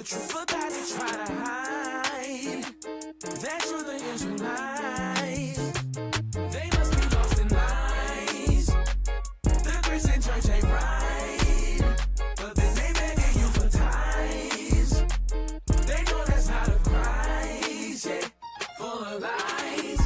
truth about it, try to hide. That you're the Israelites. They must be lost in lies. The Christian church ain't right. But then they begging you for tithes. They know that's not of Christ. Yeah, full of lies.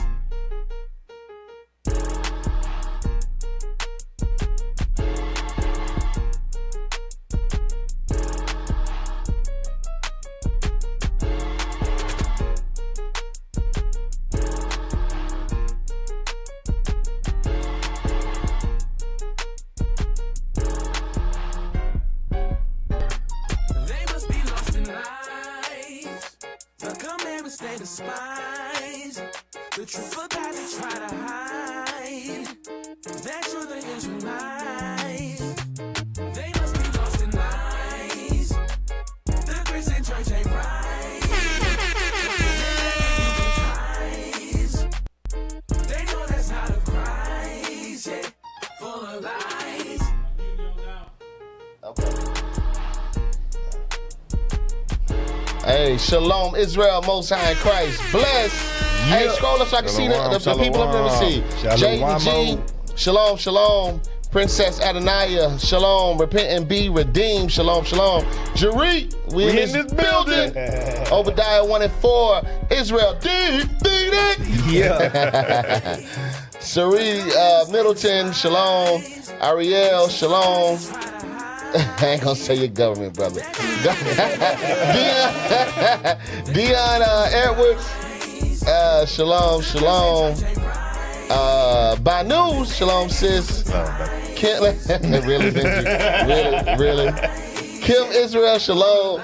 They despise the truth about it, try to hide. That you're the Israelites. They must be lost in lies. The Christian church ain't right. They know that's not of Christ. Yeah, full of lies. Okay. Hey, shalom, Israel, Most High in Christ. Bless. Yeah. Hey, scroll up so I can see the people up there to see. Jaden G, shalom, shalom. Princess Adonaiah, shalom. Repent and be redeemed, shalom, shalom. Jeree, we in this building. Obadiah 1 and 4. Israel, defeated. Yeah. Sari Middleton, shalom. Ariel, shalom. I ain't gonna say your government, brother. Dion Edwards, shalom, shalom. Banu, shalom, sis. Kim, really, Benji? Really? Kim Israel, shalom.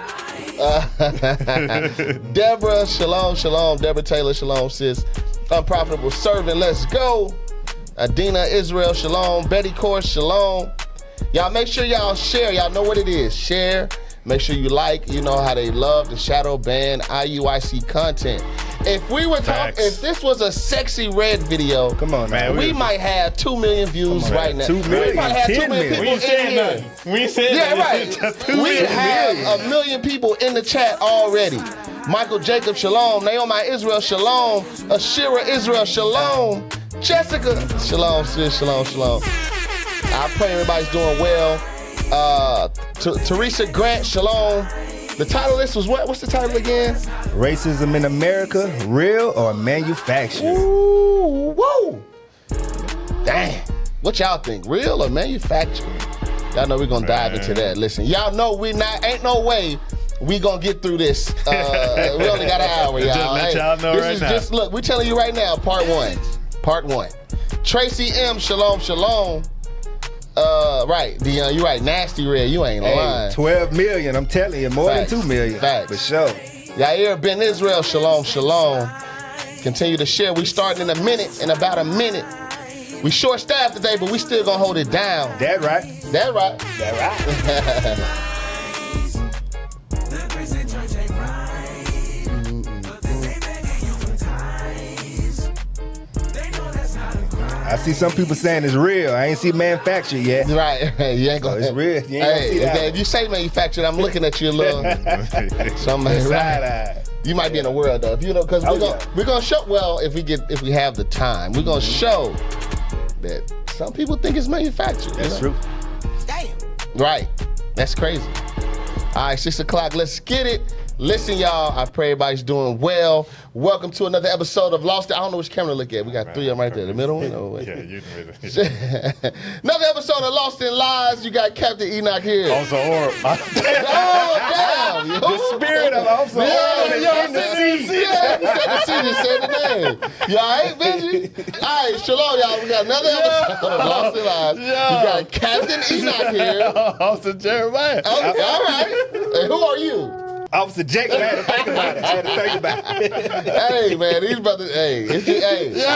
Deborah, shalom, shalom. Deborah Taylor, shalom, sis. Unprofitable servant, let's go. Adina Israel, shalom. Betty Course, shalom. Y'all make sure y'all share. Y'all know what it is. Share. Make sure you like. You know how they love the shadow ban IUIC content. If we were talking, if this was a sexy red video, come on, man, we might have 2 million views right now. 2 million. We might have 2 million people in here. We said yeah, right. We have 1 million people in the chat already. Michael Jacob, shalom. Naomi Israel, shalom. Ashira Israel, shalom. Jessica, shalom, sis, shalom, shalom. I pray everybody's doing well. Teresa Grant, shalom. The title of this was what? What's the title again? Racism in America, real or manufactured? Ooh, whoa. Dang. What y'all think? Real or manufactured? Y'all know we're gonna dive into that. Listen, y'all know ain't no way we gonna get through this. We only got an hour, y'all. Just let y'all know right now. Look, we telling you right now, part one. Tracy M, shalom, shalom. Right, Dion, you right. Nasty Red, you ain't lying. 12 million, I'm telling you, more than 2 million. Facts. For sure. Yair Ben Israel, shalom, shalom. Continue to share. We starting in about a minute. We short staffed today, but we still gonna hold it down. That right. I see some people saying it's real. I ain't see manufactured yet. Right. You ain't gonna. So it's real. You ain't gonna see that. If you say manufactured, I'm looking at you a little. Somebody right. You might be in the world though, if you know, because we're gonna show. Well, if we have the time, we're gonna show that some people think it's manufactured. That's true. Damn. Right. That's crazy. All right, 6 o'clock. Let's get it. Listen, y'all, I pray everybody's doing well. Welcome to another episode of Lost. I don't know which camera to look at. We got 3 of them right there. The middle one? Oh, wait. Yeah, you know it. Another episode of Lost in Lies. You got Captain Enoch here. Also, or oh, damn. The spirit of also he said the C, said the name. You all right, Benji? All right, shalom, y'all. We got another episode of Lost in Lies. We got Captain Enoch here. Officer Jeremiah. Okay, all right. And who are you? Officer Jake, I had to think about it. Hey, man, these brothers, I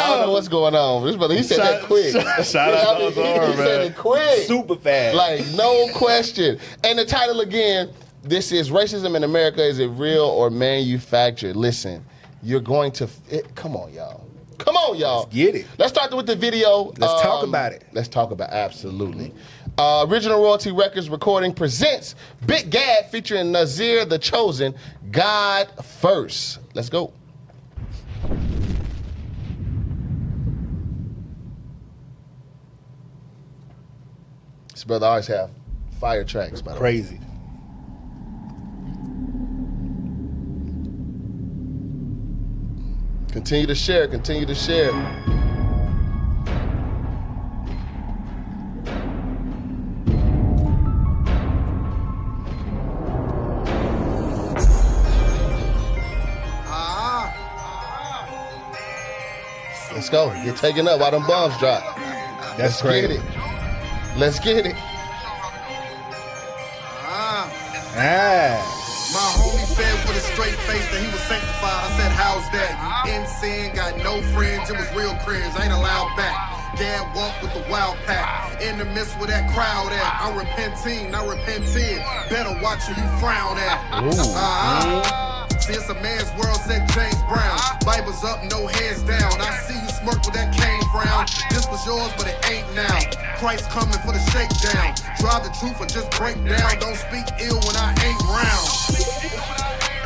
don't know what's going on. This brother, he said that quick. Shout out to Ozora, man. He said it quick. Super fast. Like, no question. And the title again, this is Racism in America, is it real or manufactured? Listen, you're going to, come on, y'all. Come on, y'all. Let's get it. Let's start with the video. Let's talk about it. Let's talk about it, absolutely. Original Royalty Records recording presents Big Gad featuring Nazir the Chosen, God First. Let's go. This brother always have fire tracks, by the way. Crazy. Continue to share, continue to share. Let's go. Get taken up while them bombs drop. That's Let's crazy. get it. Let's get it. My homie said with a straight face that he was sanctified. I said, how's that? You in sin, got no friends. It was real cringe. I ain't allowed back. Gad walked with the wild pack. In the midst with that crowd at. I'm repenting, not repenting. Better watch who you frown at. See, it's a man's world, said James Brown. Bible's up, no hands down. I see you smirk with that cane frown. This was yours, but it ain't now. Christ coming for the shakedown. Drive the truth or just break down. Don't speak ill when I ain't round.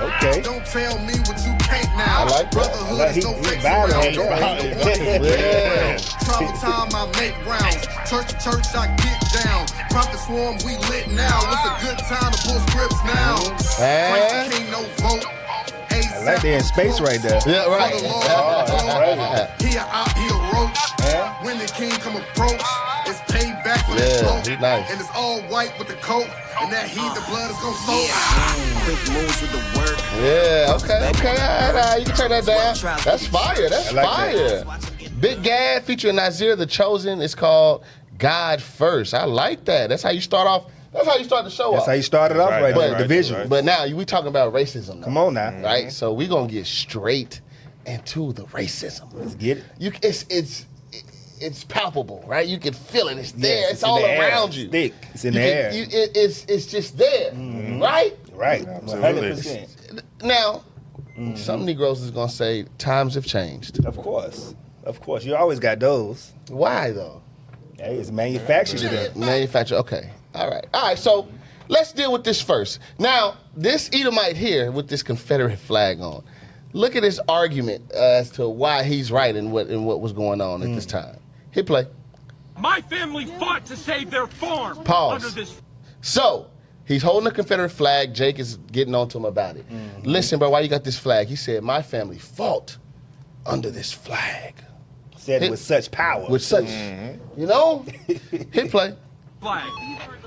Okay. Don't tell me what you can't now. I like that. Brotherhood I like is no he fix violent. around. Yeah. Travel time, I make rounds. Church to church, I get down. Prophet swarm, we lit now. It's a good time to pull scripts now. Christ the king, no vote. I like they in space right there. Yeah, right. He a op, he a roach. When the king come approach, it's paid back for that Yeah, coat. nice. And it's all white with the coat. And that heat, the blood is gon' soak. Quick moves with the work. Yeah, okay. All right. You can turn that down. That's fire. That's I like fire. Big Gad featuring Nazir the Chosen. It's called God First. I like that. That's how you start off. That's how you start the show That's off. how you started off right there, the visual. right. But now we talking about racism now. Come on now. Right? So we gonna get straight into the racism. Let's get it. It's palpable, right? You can feel it. It's there. Yes, it's in all the air. around you. Thick. It's in You the can- air. It's just there, right? Right. Absolutely. 100%. Now, some Negroes is gonna say times have changed. Of course. Of course. You always got those. Why though? Hey, it's manufactured today. Manufacturer. Okay. All right. So let's deal with this first. Now, this Edomite here with this Confederate flag on. Look at his argument as to why he's right and what was going on at this time. Hit play. My family fought to save their farm. Pause. Under this. So he's holding the Confederate flag. Jake is getting on to him about it. Listen, bro, why you got this flag? He said, my family fought under this flag. Said it with such power. With such, you know? Hit play. Flag.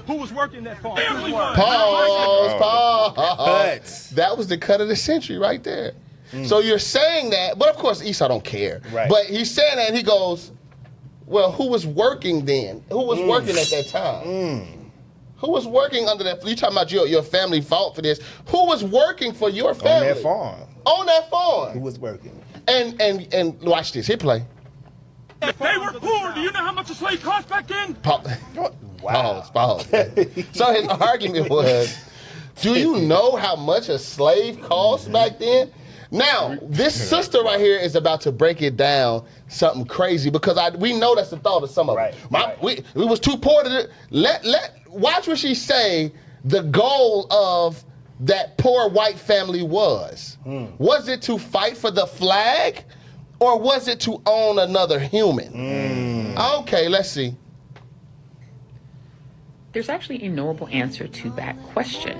Who was working that farm? Family was. Pause. Cuts. That was the cut of the century right there. So you're saying that, but of course Esau don't care. Right. But he's saying that and he goes, well, who was working then? Who was working at that time? Who was working under that? You talking about your family fought for this. Who was working for your family? On that farm. On that farm. Who was working? And watch this. Hit play. They were poor. Do you know how much a slave cost back then? Pause. So his argument was, do you know how much a slave cost back then? Now, this sister right here is about to break it down something crazy because we know that's the thought of some of them. We was too poor to watch what she say the goal of that poor white family was. Was it to fight for the flag or was it to own another human? Okay, let's see. There's actually a knowable answer to that question.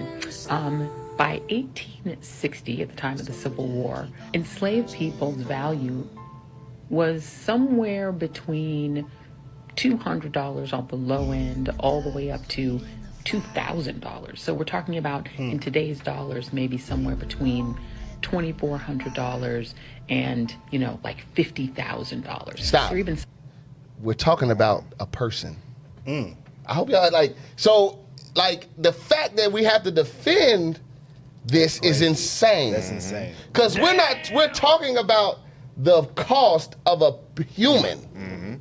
By 1860, at the time of the Civil War, enslaved people's value was somewhere between $200 on the low end all the way up to $2,000. So we're talking about, in today's dollars, maybe somewhere between $2,400 and, like $50,000. Stop. Or even We're talking about a person. I hope y'all the fact that we have to defend this is insane. That's insane. Because we're talking about the cost of a human.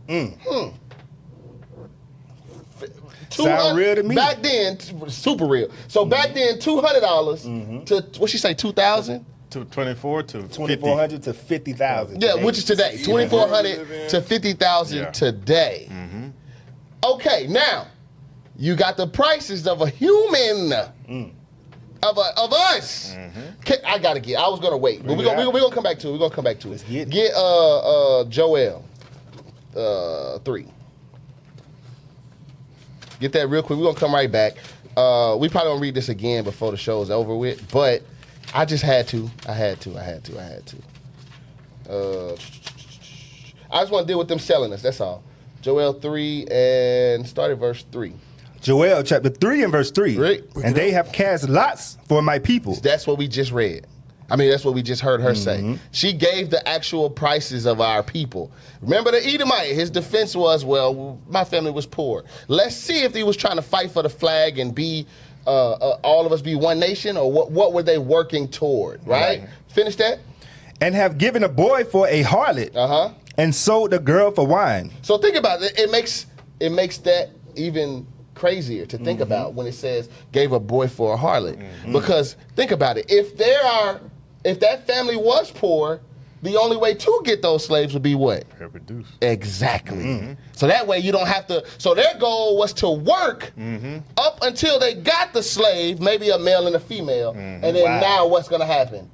Sound real to me. Back then, super real. So back then, $200 to, what she say, 2,000? To 24 to 50. 2,400 to 50,000. Yeah, which is today. 2,400 to 50,000 Yeah. today. Okay, now, you got the prices of a human, of us. I gotta get. I was gonna wait, but we're gonna come back to it. We're gonna come back to it. Get Joel 3. Get that real quick. We're gonna come right back. We probably won't read this again before the show is over with, but I just had to. I had to. I just want to deal with them selling us. That's all. Joel 3 and start at verse 3. Joel chapter 3 and verse 3. Right. And they have cast lots for my people. That's what we just read. I mean, that's what we just heard her say. She gave the actual prices of our people. Remember the Edomite, his defense was, well, my family was poor. Let's see if he was trying to fight for the flag and be, all of us be one nation, or what were they working toward, right? Finish that. And have given a boy for a harlot, and sold a girl for wine. So think about it. It makes that even crazier to think about when it says gave a boy for a harlot. Because think about it. If that family was poor, the only way to get those slaves would be what? Reproduce. Exactly. So that way you don't have to. So their goal was to work up until they got the slave, maybe a male and a female, and then now what's going to happen?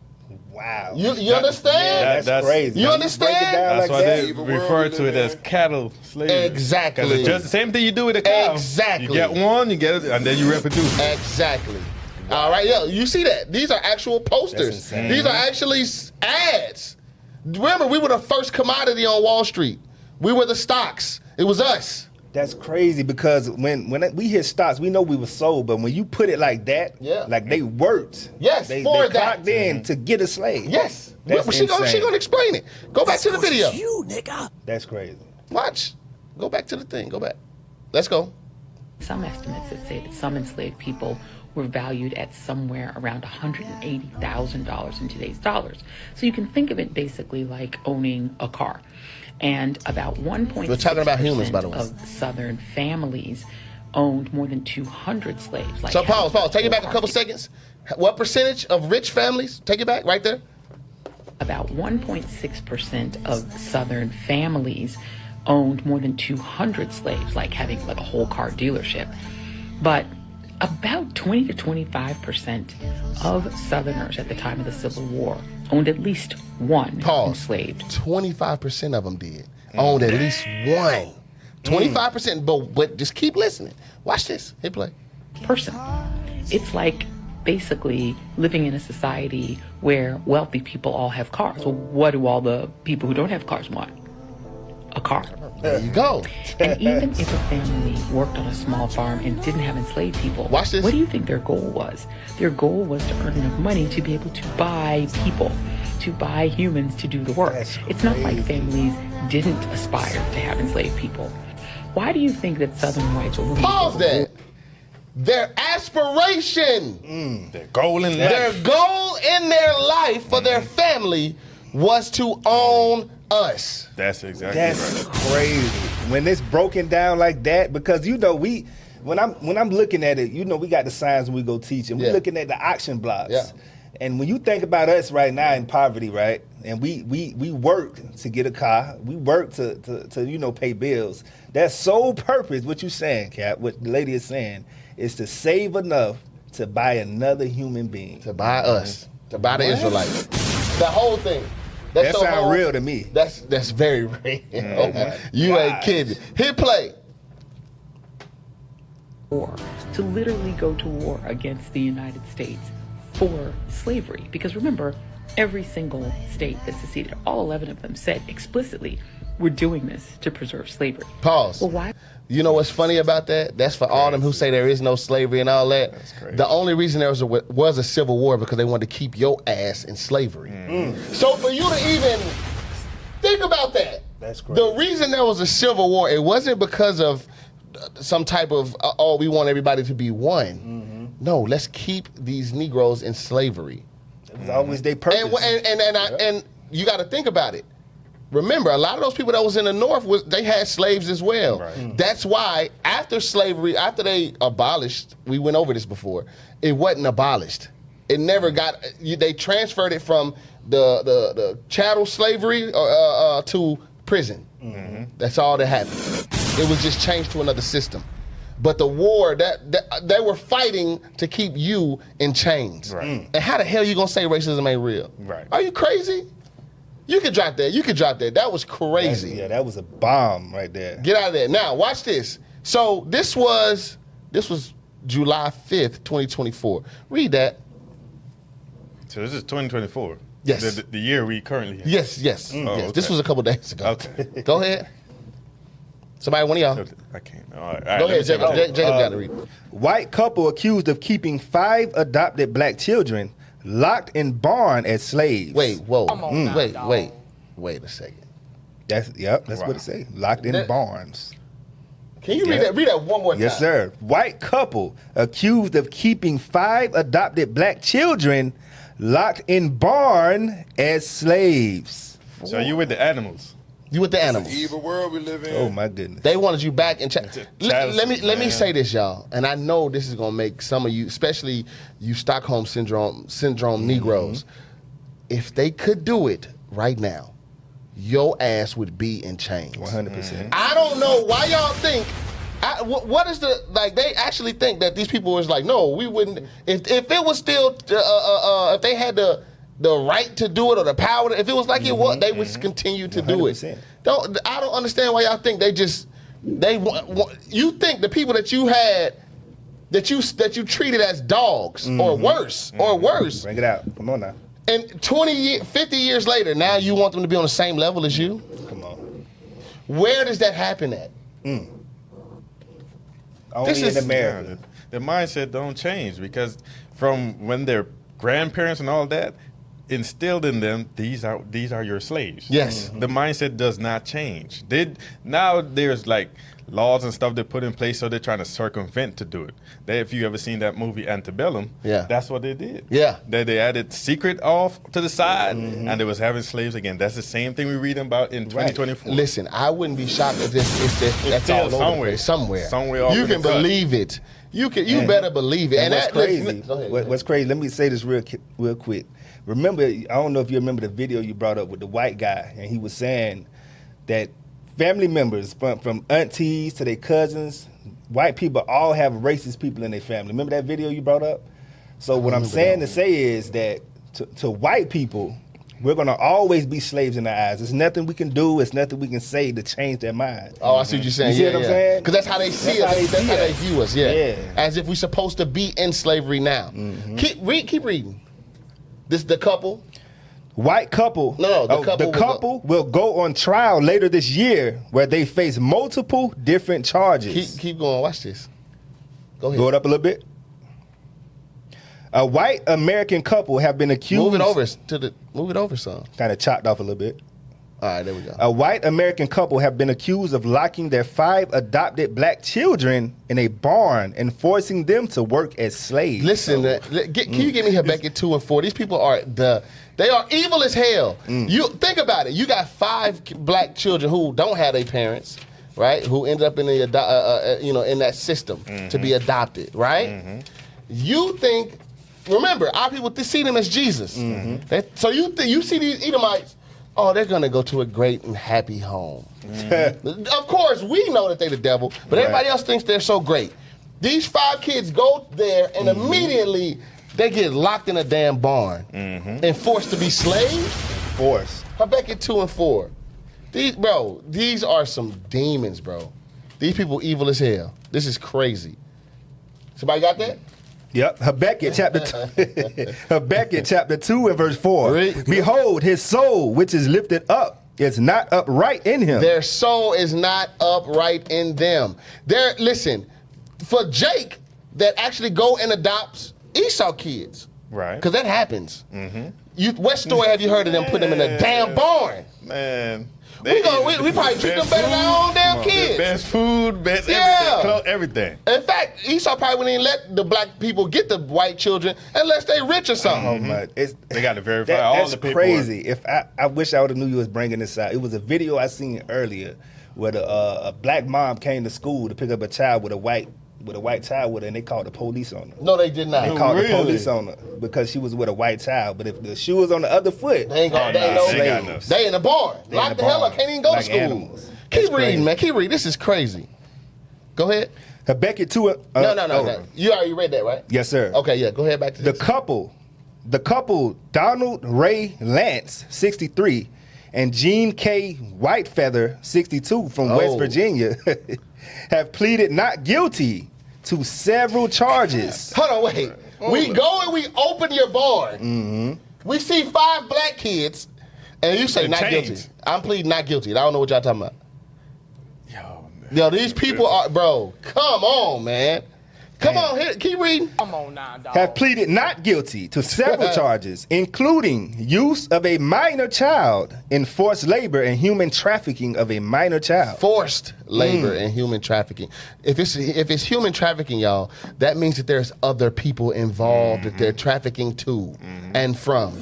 Wow. You understand? That's crazy. You understand? That's why they refer to it as cattle slavery. Exactly. Because it's just the same thing you do with a cow. Exactly. You get one, you get it, and then you reproduce. Exactly. All right, you see that? These are actual posters. These are actually ads. Remember, we were the first commodity on Wall Street. We were the stocks. It was us. That's crazy, because when we hit stocks, we know we were sold, but when you put it like that, like they worked. Yes, they for that. clocked in to get a slave. Yes. That's She gonna explain it. Go back to the video. You, nigga. That's crazy. Watch. Go back to the thing. Go back. Let's go. Some estimates that say that some enslaved people were valued at somewhere around $180,000 in today's dollars. So you can think of it basically like owning a car. And about 1.6% We're talking about humans, by the way. of Southern families owned more than 200 slaves. So pause. Take it back a couple seconds. What percentage of rich families? Take it back right there. About 1.6% of Southern families owned more than 200 slaves, like having like a whole car dealership. But about 20 to 25% of Southerners at the time of the Civil War owned at least one enslaved. 25% of them did. Owned at least one. 25%, but just keep listening. Watch this. Hit play. Person. It's like basically living in a society where wealthy people all have cars. Well, what do all the people who don't have cars want? A car. There you go. And even if a family worked on a small farm and didn't have enslaved people, watch this. What do you think their goal was? Their goal was to earn enough money to be able to buy people, to buy humans to do the work. It's not like families didn't aspire to have enslaved people. Why do you think that Southern whites were willing Pause that. Their aspiration, their goal in life. Their goal in their life for their family was to own us. That's exactly right. That's crazy. When it's broken down like that, because when I'm looking at it, we got the signs when we go teach, and we're looking at the auction blocks. Yeah. And when you think about us right now in poverty, right, and we work to get a car, we work to pay bills. That sole purpose, what you're saying, Cap, what the lady is saying, is to save enough to buy another human being. To buy us. To buy the Israelites. The whole thing. That sounds real to me. That's very real. You ain't kidding. Hit play. to literally go to war against the United States for slavery? Because remember, every single state that seceded, all 11 of them said explicitly, we're doing this to preserve slavery. Pause. Well, why? You know what's funny about that? That's for all them who say there is no slavery and all that. That's crazy. The only reason there was a civil war because they wanted to keep your ass in slavery. So for you to even think about that, that's crazy. The reason there was a civil war, it wasn't because of some type of, we want everybody to be one. No, let's keep these Negroes in slavery. It was always their purpose. And you got to think about it. Remember, a lot of those people that was in the North, they had slaves as well. Right. That's why after slavery, after they abolished, we went over this before, it wasn't abolished. It never got, they transferred it from the chattel slavery to prison. That's all that happened. It was just changed to another system. But the war that they were fighting to keep you in chains. Right. And how the hell you gonna say racism ain't real? Right. Are you crazy? You could drop that. You could drop that. That was crazy. Yeah, that was a bomb right there. Get out of there. Now, watch this. So this was July 5th, 2024. Read that. So this is 2024. Yes. The year we currently have. Yes. Oh, yes. okay. This was a couple days ago. Okay. Go ahead. Somebody, one of y'all. I can't. All right. Go ahead, Jacob. Jacob got to read. White couple accused of keeping 5 adopted black children locked in barn as slaves. Wait, whoa. on, Wait a second. That's what it say. Locked in barns. Can you read that? Read that one more time. Yes, sir. White couple accused of keeping 5 adopted black children locked in barn as slaves. So you with the animals? You with the animals. Evil world we live in. Oh my goodness. They wanted you back in let me man. say this, y'all, and I know this is gonna make some of you, especially you Stockholm syndrome Negroes, if they could do it right now, your ass would be in chains. 100%. I don't know why y'all think. What is the like? They actually think that these people was like, no, we wouldn't. If it was still, if they had the right to do it or the power, if it was like it was, they would continue to do it. 100%. I don't understand why y'all think they want. You think the people that you had that you treated as dogs or worse. Bring it out. Come on now. And 50 years later, now you want them to be on the same level as you? Come on. Where does that happen at? Only in America. The mindset don't change because from when their grandparents and all that instilled in them, these are your slaves. Yes. The mindset does not change. Now there's like laws and stuff they put in place, so they're trying to circumvent to do it. If you ever seen that movie Antebellum, that's what they did. Yeah. They added secret off to the side, and they was having slaves again. That's the same thing we're reading about in 2024. Listen, I wouldn't be shocked if that's still all over the place, somewhere. off You in the can cut. believe it. You better believe it. And what's that, crazy? Go ahead. What's crazy? Let me say this real quick. Remember, I don't know if you remember the video you brought up with the white guy, and he was saying that family members, from aunties to their cousins, white people all have racist people in their family. Remember that video you brought up? So what I'm saying to say is that to white people, we're gonna always be slaves in their eyes. There's nothing we can do. It's nothing we can say to change their mind. Oh, I see what you're saying. You see what I'm saying? Because that's how they see That's us. how they That's how they see view us. Yeah. Yeah. As if we're supposed to be in slavery now. Keep reading. This the couple. White couple. No, the the couple couple will go on trial later this year, where they face multiple different charges. Keep going. Watch this. Go ahead. Go it up a little bit. A white American couple have been accused. Move it over some. Kind of chopped off a little bit. All right, there we go. A white American couple have been accused of locking their 5 adopted black children in a barn and forcing them to work as slaves. Listen, can you give me Habakkuk 2 and 4? These people they are evil as hell. You think about it. You got 5 black children who don't have their parents, right? Who ended up in the in that system to be adopted, right? You think? Remember, our people see them as Jesus. So you see these Edomites. Oh, they're gonna go to a great and happy home. Of course, we know that they're the devil, but everybody else thinks they're so great. These 5 kids go there and immediately they get locked in a damn barn and forced to be slaves. Forced. Habakkuk 2 and 4. These are some demons, bro. These people evil as hell. This is crazy. Somebody got that? Yep, Habakkuk chapter 2 and verse 4. Read. Behold, his soul, which is lifted up, is not upright in him. Their soul is not upright in them. Listen, for Jake that actually go and adopts Esau kids, Right. because that happens. What story have you heard of them putting them in a damn barn? Man. We probably treat them better than our own damn kids. Best food, best everything. In fact, Esau probably wouldn't even let the black people get the white children unless they rich or something. Oh my! They got to verify all the paperwork. That's crazy. If I wish I would have knew you was bringing this out. It was a video I seen earlier where a black mom came to school to pick up a child with a white child with her, and they called the police on her. No, they did not. They called the police on her because she was with a white child. But if the shoe was on the other foot, They in the barn. Lock the hell up. Can't even go to school. Keep reading, man. Keep reading. This is crazy. Go ahead. Habakkuk 2. No. You already read that, right? Yes, sir. Okay, yeah. Go ahead back to The this. couple, Donald Ray Lance, 63, and Jean K. Whitefeather, 62, from West Virginia, have pleaded not guilty to several charges. Hold on, wait. We go and we open your barn. Mm-hmm. We see 5 black kids, and you say not guilty. I'm pleading not guilty. I don't know what y'all talking about. Yo, these people are, bro, come on, man. Come on, here, keep reading. Come on now, dog. Have pleaded not guilty to several charges, including use of a minor child in forced labor and human trafficking of a minor child. Forced labor and human trafficking. If it's human trafficking, y'all, that means that there's other people involved that they're trafficking to and from.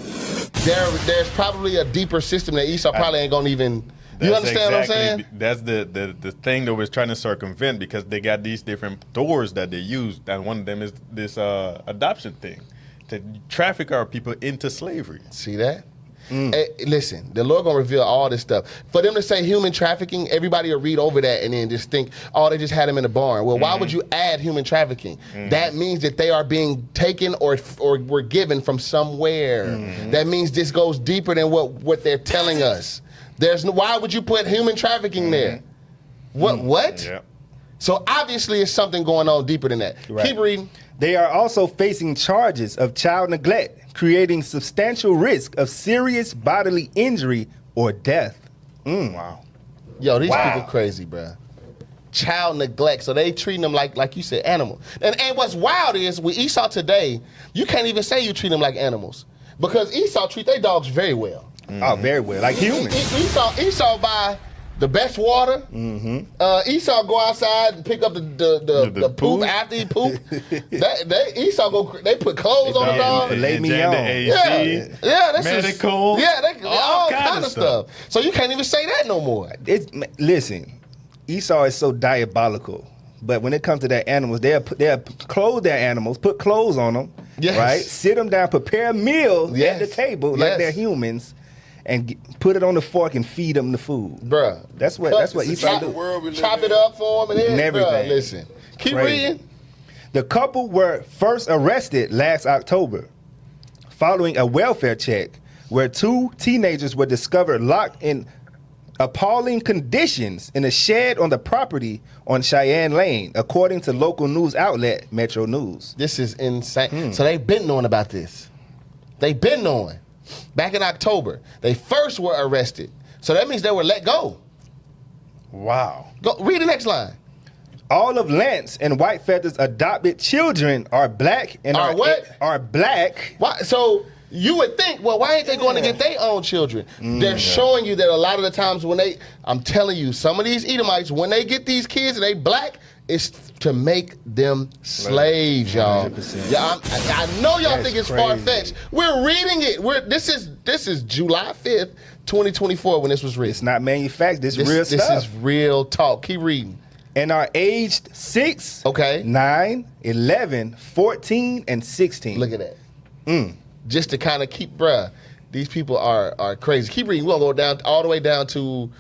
There's probably a deeper system that Esau probably ain't gonna even. You understand what I'm saying? That's the thing that we're trying to circumvent, because they got these different doors that they use, and one of them is this adoption thing, to traffic our people into slavery. See that? Hey, listen, the Lord gonna reveal all this stuff. For them to say human trafficking, everybody will read over that and then just think, oh, they just had them in the barn. Well, why would you add human trafficking? That means that they are being taken or were given from somewhere. That means this goes deeper than what they're telling us. Why would you put human trafficking there? What? Yeah. So obviously it's something going on deeper than that. Right. Keep reading. They are also facing charges of child neglect, creating substantial risk of serious bodily injury or death. Wow. Yo, these people crazy, bruh. Child neglect. So they treating them like you said, animals. And what's wild is with Esau today, you can't even say you treat them like animals, because Esau treat their dogs very well. Oh, very well. Like humans. Esau buy the best water. Esau go outside and pick up the poop after he poop. They put clothes on the dog. Lay me on. That's medical. They all kind of stuff. So you can't even say that no more. Listen, Esau is so diabolical. But when it comes to their animals, they'll clothe their animals, put clothes on them, right? Sit them down, prepare a meal at the table like they're humans, and put it on the fork and feed them the food. Bruh. That's what Esau do. Chop it up for them and everything. Bruh, listen. Keep reading. The couple were first arrested last October following a welfare check where 2 teenagers were discovered locked in appalling conditions in a shed on the property on Cheyenne Lane, according to local news outlet Metro News. This is insane. So they've been knowing about this. They've been knowing. Back in October, they first were arrested. So that means they were let go. Wow. Go read the next line. All of Lance and Whitefeather's adopted children are black and are black. Why? So you would think, well, why ain't they going to get their own children? They're showing you that a lot of the times I'm telling you, some of these Edomites, when they get these kids and they black, it's to make them slaves, y'all. 100%. Yeah, I know y'all think it's far-fetched. We're reading it. This is July 5th, 2024 when this was written. It's not manufactured. This real stuff. This is real talk. Keep reading. And are aged 6, 9, 11, 14, and 16. Look at that. Just to kind of keep, these people are crazy. Keep reading. We'll go down all the way down to,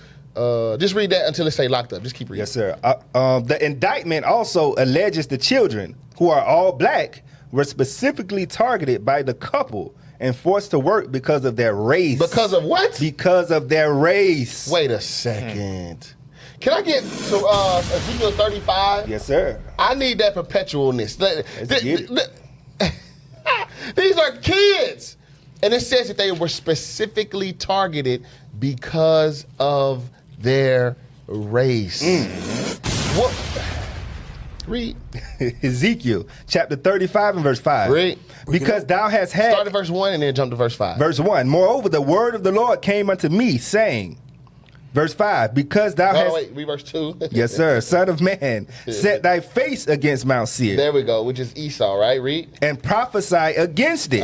just read that until it say locked up. Just keep reading. Yes, sir. The indictment also alleges the children, who are all black, were specifically targeted by the couple and forced to work because of their race. Because of what? Because of their race. Wait a second. Can I get to Ezekiel 35? Yes, sir. I need that perpetualness. These are kids. And it says that they were specifically targeted because of their race. What? Read. Ezekiel chapter 35 and verse 5. Read. Because thou hast had... Start at verse 1 and then jump to verse 5. Verse 1. Moreover, the word of the Lord came unto me, saying... Verse 5, because thou hast... wait, read verse 2. Yes, sir. Son of man, set thy face against Mount Seir. There we go, which is Esau, right? Read. And prophesy against it.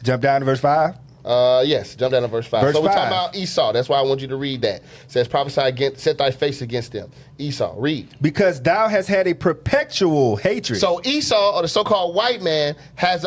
Jump down to verse 5. Yes, jump down to verse 5. So we're talking about Esau. That's why I want you to read that. It says, prophesy against, set thy face against them. Esau, read. Because thou hast had a perpetual hatred. So Esau, or the so-called white man, has,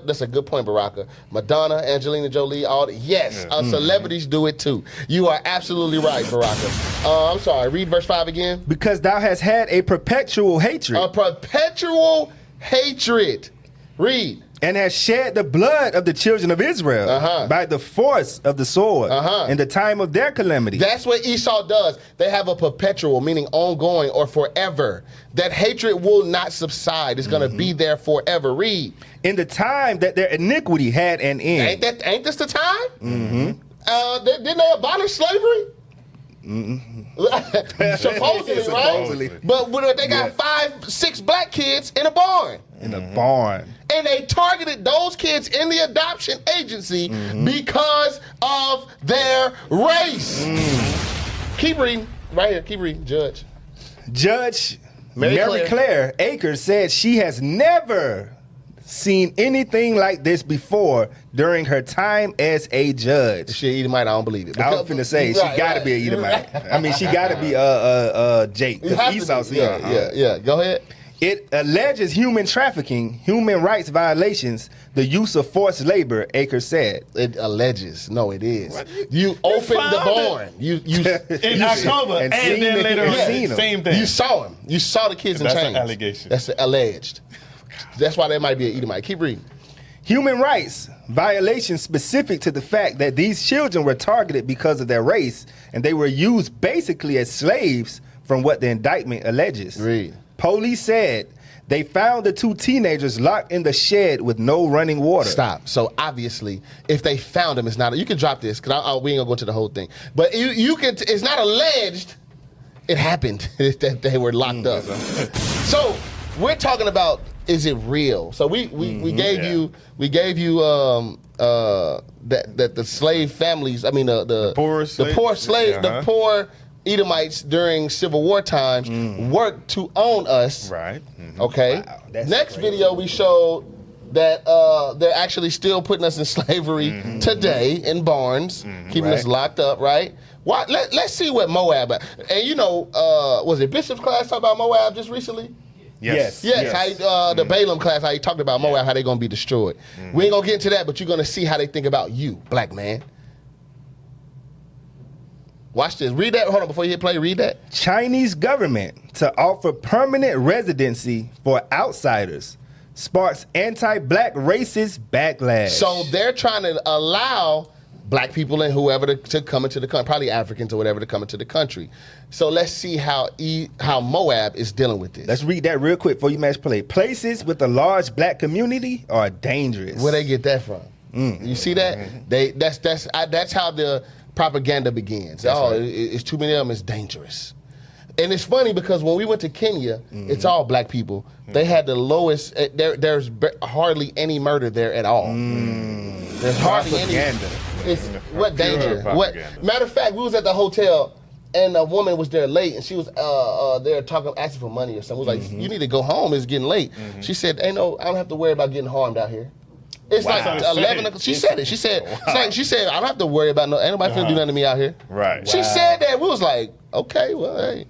that's a good point, Baraka. Madonna, Angelina Jolie, celebrities do it too. You are absolutely right, Baraka. I'm sorry, read verse 5 again. Because thou hast had a perpetual hatred. A perpetual hatred. Read. And has shed the blood of the children of Israel by the force of the sword in the time of their calamity. That's what Esau does. They have a perpetual, meaning ongoing or forever. That hatred will not subside. It's going to be there forever. Read. In the time that their iniquity had an end. Ain't this the time? Didn't they abolish slavery? Supposedly, right? But they got 5-6 black kids in a barn. And they targeted those kids in the adoption agency because of their race. Keep reading. Right here. Keep reading. Judge Mary Claire Akers said she has never seen anything like this before during her time as a judge. She an Edomite, I don't believe it. I was finna say, she gotta be an Edomite. I mean, she gotta be Jake. Because Esau's yeah. Go ahead. It alleges human trafficking, human rights violations, the use of forced labor, Akers said. It alleges. No, it is. What? You opened the barn. You in October, and then later on, same thing. You saw him. You saw the kids in chains. That's an allegation. That's alleged. That's why they might be an Edomite. Keep reading. Human rights violations specific to the fact that these children were targeted because of their race, and they were used basically as slaves from what the indictment alleges. Read. Police said they found the 2 teenagers locked in the shed with no running water. Stop. So obviously, if they found them, it's not. You can drop this because we ain't gonna go into the whole thing. But you can. It's not alleged. It happened that they were locked up. So we're talking about, is it real? So we gave you that the slave families. I mean the poor Edomites during Civil War times worked to own us. Right. Okay. Wow, Next video we showed that they're actually still putting us in slavery today in barns, keeping us locked up. Right. Let's see what Moab. And was it Bishop's class talk about Moab just recently? Yes. How the Balaam class, how he talked about Moab, how they gonna be destroyed. We ain't gonna get into that, but you're gonna see how they think about you, black man. Watch this. Read that. Hold on, before you hit play, read that. Chinese government to offer permanent residency for outsiders sparks anti-black racist backlash. So they're trying to allow black people and whoever to come into the country, probably Africans or whatever, to come into the country. So let's see how Moab is dealing with this. Let's read that real quick before you match play. Places with a large black community are dangerous. Where they get that from? You see that? That's how the propaganda begins. It's too many of them. It's dangerous. And it's funny because when we went to Kenya, it's all black people. They had the lowest. There's hardly any murder there at all. There's hardly any. It's what danger? What matter of fact, we was at the hotel and a woman was there late, and she was there asking for money or something. We was like, "You need to go home. It's getting late." She said, I don't have to worry about getting harmed out here. It's like 11 o'clock. She said it. She said, she said, I don't have to worry about ain't nobody finna do nothing to me out here. Right. She said that. We was like, okay, well, hey.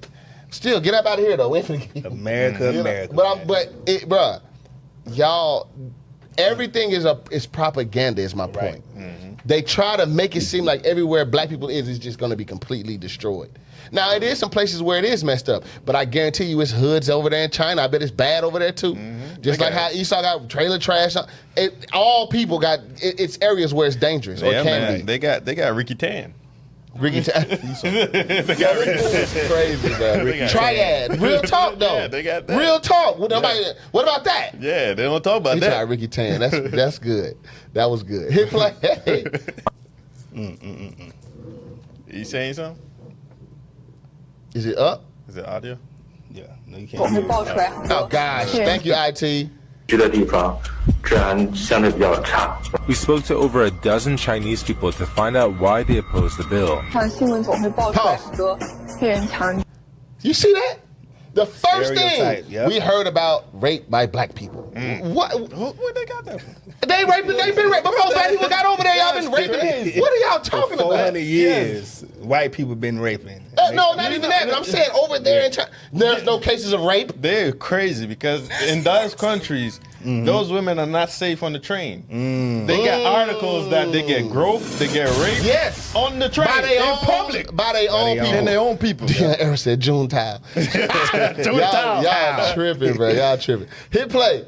Still, get up out of here, though. America. Bruh, y'all, everything is propaganda, is my point. They try to make it seem like everywhere black people is just going to be completely destroyed. Now, it is some places where it is messed up, but I guarantee you it's hoods over there in China. I bet it's bad over there, too. Just like how Esau got trailer trash. All people got, it's areas where it's dangerous, or can be. They got Ricky Tan. Ricky Tan. Crazy, bro. Triad. Real talk, though. Yeah, they got that. Real talk. What about that? Yeah, they don't talk about that. Tried Ricky Tan. That's good. That was good. Hit play. You saying something? Is it up? Is it audio? Yeah. No, you can't. Oh, gosh. Thank you, IT. We spoke to over a dozen Chinese people to find out why they oppose the bill. You see that? The first Stereotype, thing we heard about rape by black people. What they got that from? They've been raped before black people got over there. Y'all been raping talking For about. 400 years, white people been raping. No, not even that. But I'm saying over there in China, there's no cases of rape. They're crazy because in those countries, those women are not safe on the train. They got articles that they get groped, they get raped. Yes, on the train by their in own public, by their own people. and their own people. Eric said June Tile. Y'all tripping, bro. Y'all tripping. Hit play.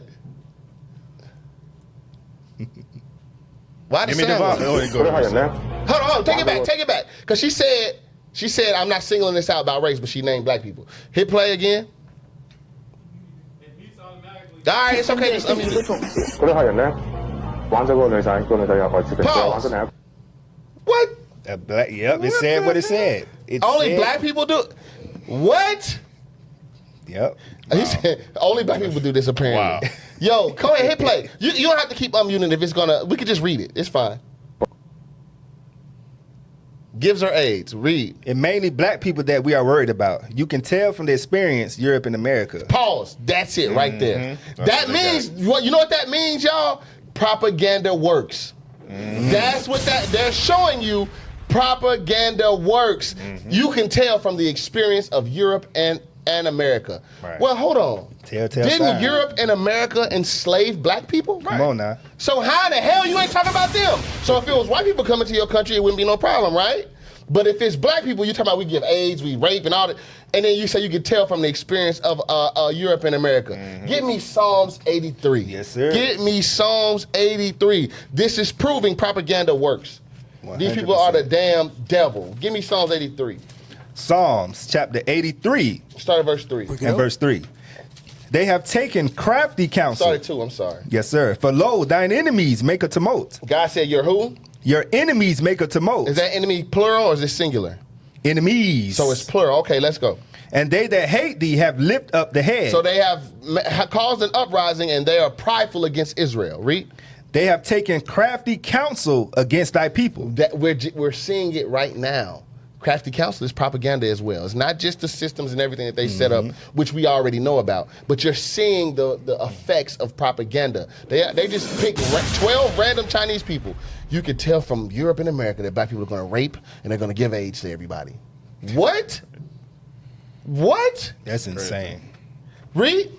Why the Give me the sound? Hold on, take it back. Because she said I'm not singling this out about race, but she named black people. Hit play again. All right, it's okay. Just pause. What? Yep, it said what it said. Only black people do. What? Yep. He said only black people do this apparently. Wow. Yo, go ahead, hit play. You don't have to keep unmuting if it's gonna. We could just read it. It's fine. Gives her AIDS. Read. And mainly black people that we are worried about. You can tell from the experience Europe and America. Pause. That's it right there. That means what? You know what that means, y'all? Propaganda works. That's what they're showing you. Propaganda works. You can tell from the experience of Europe and America. Right. Well, hold on. Didn't sign. Europe and America enslave black people? Come on now. So how in the hell you ain't talking about them? So if it was white people coming to your country, it wouldn't be no problem, right? But if it's black people, you're talking about we give AIDS, we rape and all that, and then you say you can tell from the experience of Europe and America. Give me Psalms 83. Yes, sir. Get me Psalms 83. This is proving propaganda works. 100%. These people are the damn devil. Give me Psalms 83. Psalms chapter 83. Start at verse 3. And verse 3. They have taken crafty counsel. Start at 2, I'm sorry. Yes, sir. For lo, thine enemies make a tumult. God said you're who? Your enemies make a tumult. Is that enemy plural or is it singular? Enemies. So it's plural. Okay, let's go. And they that hate thee have lifted up the head. So they have caused an uprising and they are prideful against Israel. Read. They have taken crafty counsel against thy people. That we're seeing it right now. Crafty counsel is propaganda as well. It's not just the systems and everything that they set up, which we already know about, but you're seeing the effects of propaganda. They just picked 12 random Chinese people. You could tell from Europe and America that black people are going to rape and they're going to give AIDS to everybody. What? What? That's insane. Read.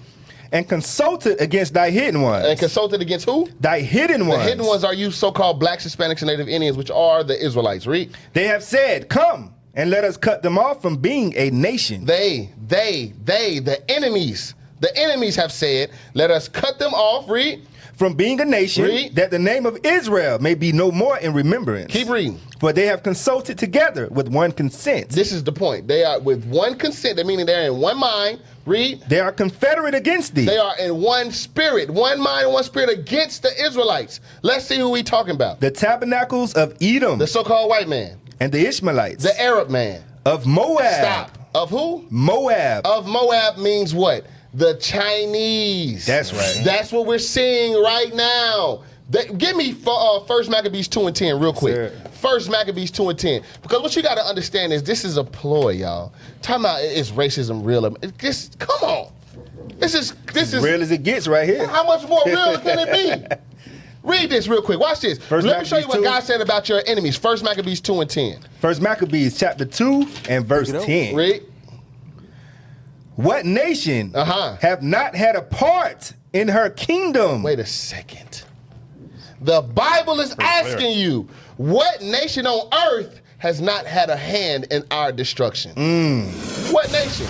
And consulted against thy hidden ones. And consulted against who? Thy hidden ones. The hidden ones are you so-called blacks, Hispanics, and Native Indians, which are the Israelites. Read. They have said, come and let us cut them off from being a nation. The enemies. The enemies have said, let us cut them off. Read. From being a nation, Read. that the name of Israel may be no more in remembrance. Keep reading. For they have consulted together with one consent. This is the point. They are with one consent. That meaning they're in one mind. Read. They are confederate against thee. They are in one spirit, one mind and one spirit against the Israelites. Let's see who we talking about. The tabernacles of Edom. The so-called white man. And the Ishmaelites. The Arab man. Of Moab. Stop. Of who? Moab. Of Moab means what? The Chinese. That's right. That's what we're seeing right now. Give me First Maccabees 2 and 10 real quick. Sure. First Maccabees 2 and 10. Because what you got to understand is this is a ploy, y'all. Talking about is racism real? Just come on. This is real as it gets right here. How much more real can it be? Read this real quick. Watch this. Let me show you what God said about your enemies. First Maccabees 2 and 10. First Maccabees chapter 2 and verse 10. Read. What nation have not had a part in her kingdom? Wait a second. The Bible is asking you, what nation on earth has not had a hand in our destruction? What nation?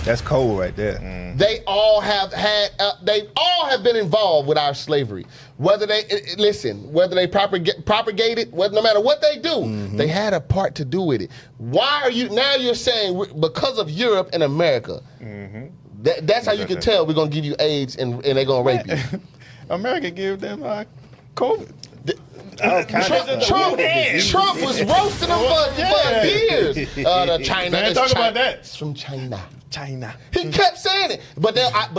That's cold right there. They all have had. They all have been involved with our slavery. Whether they whether they propagate it, no matter what they do, they had a part to do with it. Why are you now? You're saying because of Europe and America. That's how you can tell we're gonna give you AIDS and they're gonna rape you. America gave them COVID. Trump was roasting them for years. China is talk about that. It's from China. He kept saying it, but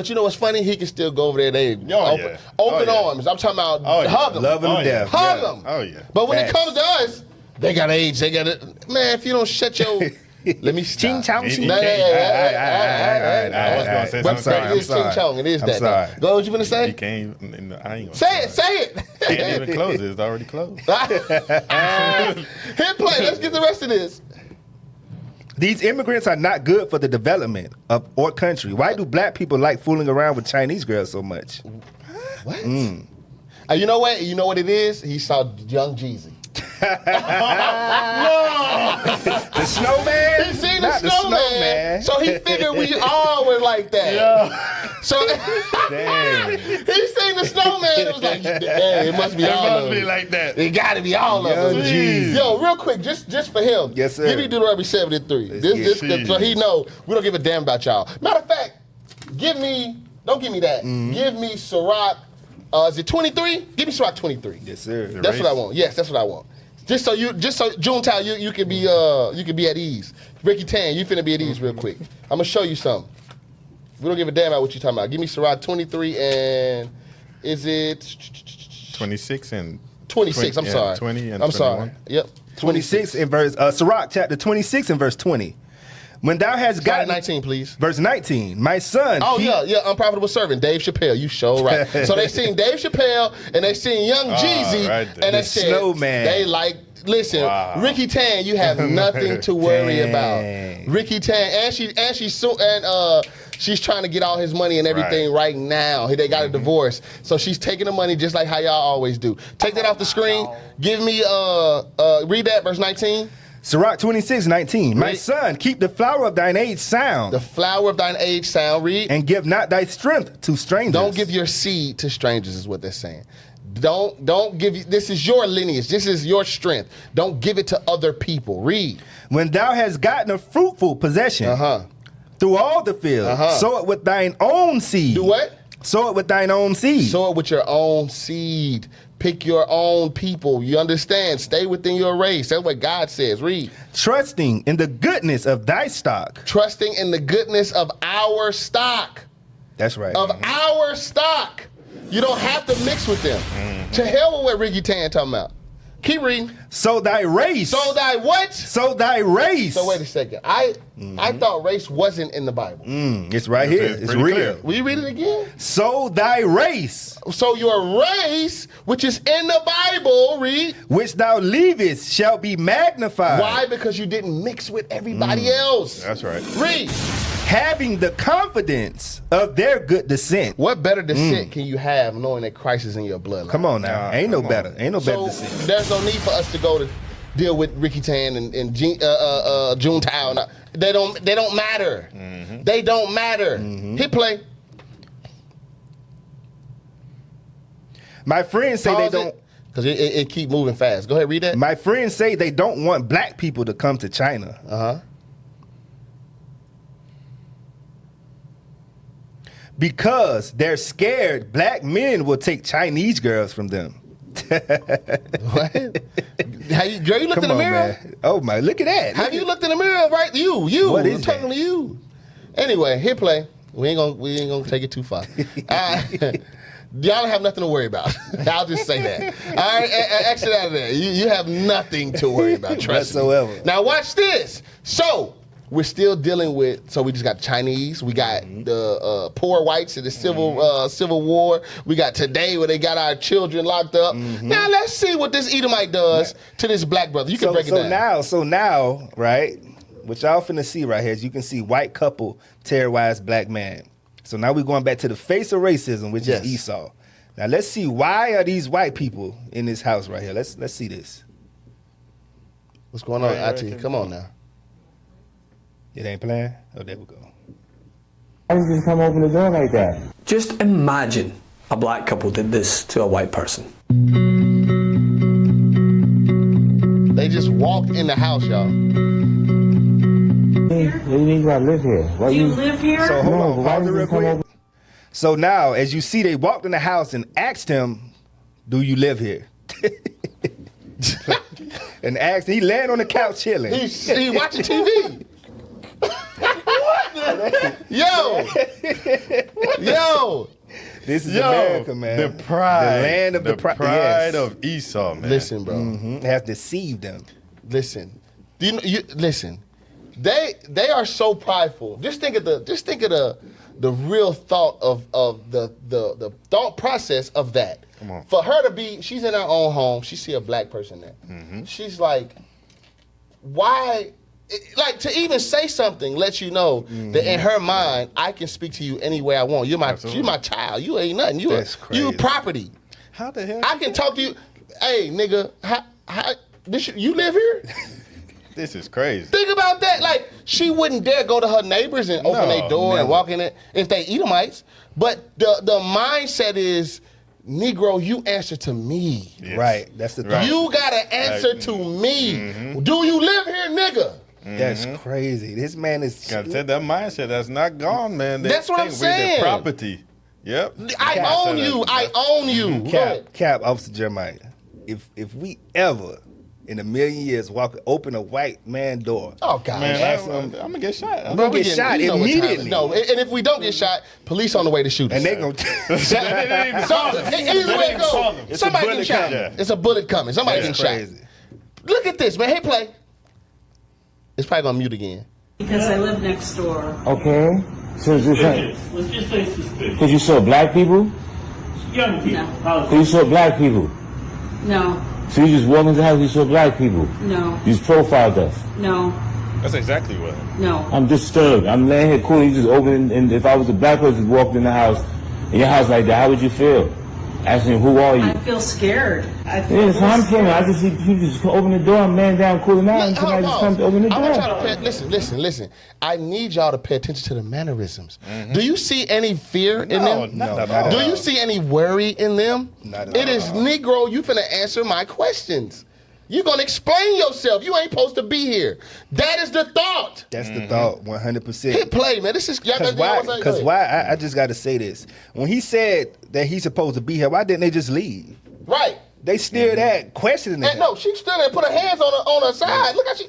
you know what's funny? He can still go over there. They open arms. I'm talking about hug them, love them to death, hug them. Oh yeah. But when it comes to us, they got AIDS. They got it. Man, if you don't shut your let me Ching stop. chong. I was gonna say I'm sorry. It is ching chong. It is that. sorry. Go. What you gonna say? You can't. I ain't gonna Say it. Can't even close it. It's already closed. Hit play. Let's get the rest of this. These immigrants are not good for the development of our country. Why do black people like fooling around with Chinese girls so much? What? You know what? You know what it is? He saw Young Jeezy. No! The snowman? He seen the snowman. So he figured we all were like that. Yeah. So Damn. he seen the snowman. It was like, hey, it must be all of them. It must be like that. It got to be all of them. Jeez. Yo, real quick, just for him. Yes, sir. Give me Deuteronomy 73. This so he know we don't give a damn about y'all. Matter of fact, don't give me that. Give me Sirach. Is it 23? Give me Sirach 23. Yes, sir. That's what I want. Yes, that's what I want. Just so Junetown, you can be at ease. Ricky Tan, you finna be at ease real quick. I'm gonna show you something. We don't give a damn about what you're talking about. Give me Sirach 23 and is it 26 and 26? 20, I'm sorry. 20 and I'm 21. sorry. Yep. 26 in verse Sirach chapter 26 and verse 20. When thou hast gotten 19, please. Verse 19. My son. Oh yeah, unprofitable servant, Dave Chappelle. You show right. So they seen Dave Chappelle and they seen Young Jeezy right there. and they The said snowman. they like. Listen, Wow. Ricky Tan, you have nothing to worry about. Ricky Tan, and she's trying to get all his money and everything right now. They got a divorce, so she's taking the money just like how y'all always do. Take that off the screen. Give me read that verse 19. Sirach 26:19. My Read. son, keep the flower of thine age sound. The flower of thine age sound. Read. And give not thy strength to strangers. Don't give your seed to strangers, is what they're saying. Don't give. This is your lineage. This is your strength. Don't give it to other people. Read. When thou hast gotten a fruitful possession through all the field, sow it with thine own seed. Do what? Sow it with thine own seed. Sow it with your own seed. Pick your own people. You understand? Stay within your race. That's what God says. Read. Trusting in the goodness of thy stock. Trusting in the goodness of our stock. That's right. Of our stock. You don't have to mix with them. To hell with what Ricky Tan talking about. Keep reading. So thy race. So thy what? So thy race. So wait a second. I thought race wasn't in the Bible. It's right here. It's pretty real. clear. Will you read it again? So thy race. So your race, which is in the Bible, read. Which thou leavest shall be magnified. Why? Because you didn't mix with everybody else. That's right. Read. Having the confidence of their good descent. What better descent can you have knowing that Christ is in your bloodline? Come on now. Ain't no better. Ain't no better So descent. there's no need for us to go to deal with Ricky Tan and Junetown. They don't matter. They don't matter. Hit play. My friends say Pause they don't. Because it keep moving fast. Go ahead, read that. My friends say they don't want black people to come to China. Because they're scared black men will take Chinese girls from them. What? Girl, you looked in the mirror? Man. Oh my, look at that. Have you looked in the mirror? Right, you. What is I'm talking to you. Anyway, hit play. We ain't gonna take it too far. Y'all have nothing to worry about. I'll just say that. All right, exit out of there. You have nothing to worry about. Trust Whatsoever. me. Now watch this. So we're still dealing with. So we just got Chinese. We got the poor whites in the Civil War. We got today where they got our children locked up. Now let's see what this Edomite does to this black brother. You can break it down. So now, right? What y'all finna see right here is you can see white couple terrorize black man. So now we're going back to the face of racism, which is Esau. Now let's see, why are these white people in this house right here? Let's see this. What's going on, IT? Come on now. It ain't playing? Oh, there we go. Why did you just come open the door like that? Just imagine a black couple did this to a white person. They just walked in the house, y'all. You need to live here. Why you live here? So hold No, on, why pause it would you real come quick. over? So now, as you see, they walked in the house and asked him, do you live here? And asked, he laying on the couch chilling. He watching TV. Yo. This is America, man. The pride. The land of the pride of Esau, man. Listen, bro. Has deceived them. Listen. Listen. They are so prideful. Just think of the the real thought of the thought process of that. Come on. For her to be, she's in her own home. She see a black person there. She's like, why? Like, to even say something lets you know that in her mind, I can speak to you any way I want. You're my child. You ain't nothing. You property. How the hell? I can talk to you. Hey, nigga, you live here? This is crazy. Think about that. Like, she wouldn't dare go to her neighbors and open their door and walk in it if they Edomites. But the mindset is, Negro, you answer to me. Yes. Right. That's the thing. You gotta answer to me. Do you live here, nigga? That's crazy. This man is. Gotta take that mindset. That's not gone, man. That's what I'm saying. Their property. Yep. I own you. I own you. Cap, Officer Jeremiah. If we ever in a million years open a white man door. Oh God, man, I'm gonna get shot. I'm gonna get shot immediately. No, and if we don't get shot, police on the way to shoot us. And they gonna. Either way it goes, somebody getting shot. It's a bullet coming. Somebody getting shot. Look at this, man. Hit play. It's probably gonna mute again. Because I live next door. Okay. So is this Let's just say suspicious. because you saw black people? Young people. No. So you saw black people? No. So you just walked into the house, you saw black people? No. You just profiled us? No. That's exactly what. No. I'm disturbed. I'm laying here cool, you just open, and if I was a black person who walked in the house, in your house like that, how would you feel? Asking, who are you? I feel scared. Yeah, so I'm feeling. I just see people just open the door, I'm laying down, cooling out, and somebody just comes to open the door. I want y'all to listen. I need y'all to pay attention to the mannerisms. Do you see any fear in them? No. Do you see any worry in them? Not at It is Negro, you finna answer my questions. You gonna explain yourself. You ain't supposed to be here. That is the thought. That's the thought, 100%. Hit play, man. This is Because why? I just got to say this. When he said that he's supposed to be here, why didn't they just leave? Right. They still that questioning him. No, she stood there and put her hands on her side. Look how she,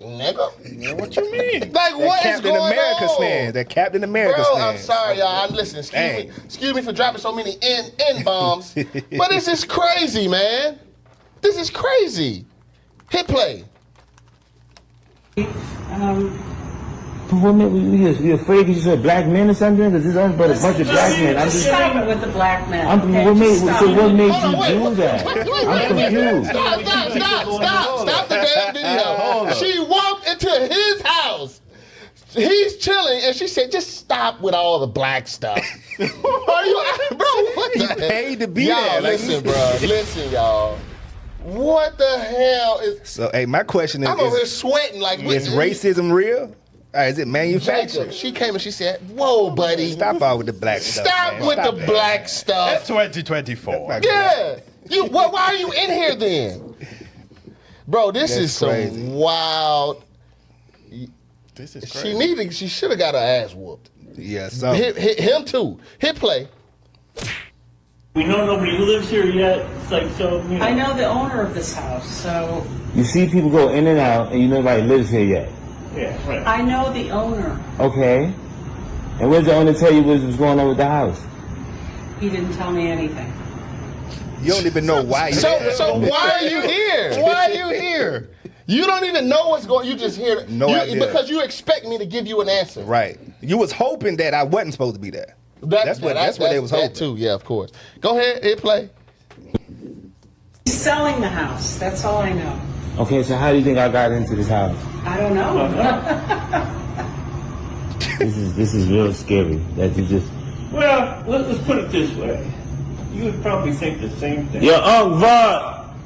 nigga. What you mean? Like, what is going America on? Stands. That Captain America Bro, stands. I'm sorry, y'all. Listen, excuse me for dropping so many N-bombs. But this is crazy, man. This is crazy. Hit play. But what made you afraid because you said black men or something? Because there's nothing but a bunch of black men. I'm just stop it with the black men. What made you do that? I'm confused. Stop the damn video. She walked into his house. He's chilling, and she said, just stop with all the black stuff. Are you, bro, what the hell? Paid to be y'all, there. Listen, bro. Listen, y'all. What the hell is... So, hey, my question is... I'm over here sweating like... Is racism real? Or is it manufactured? She came and she said, whoa, buddy. Stop all with the black stuff, Stop with the black stuff. That's 2024. Yeah. Why are you in here then? Bro, this is crazy. some wild... This is crazy. She should have got her ass whooped. Yeah, hit him too. Hit play. We know nobody lives here yet. It's like, so, you know. I know the owner of this house, so... You see people go in and out, and you know nobody lives here yet. Yeah, right. I know the owner. Okay. And what did the owner tell you was going on with the house? He didn't tell me anything. You don't even know why you're here. So why are you here? Why are you here? You don't even know what's going on. You just hear it. No idea. Because you expect me to give you an answer. Right. You was hoping that I wasn't supposed to be there. That's what they was hoping. Too. Yeah, of course. Go ahead, hit play. He's selling the house. That's all I know. Okay, so how do you think I got into this house? I don't know. This is real scary. That you just... Well, let's put it this way. You would probably think the same thing. Yo, Unc Vaughn!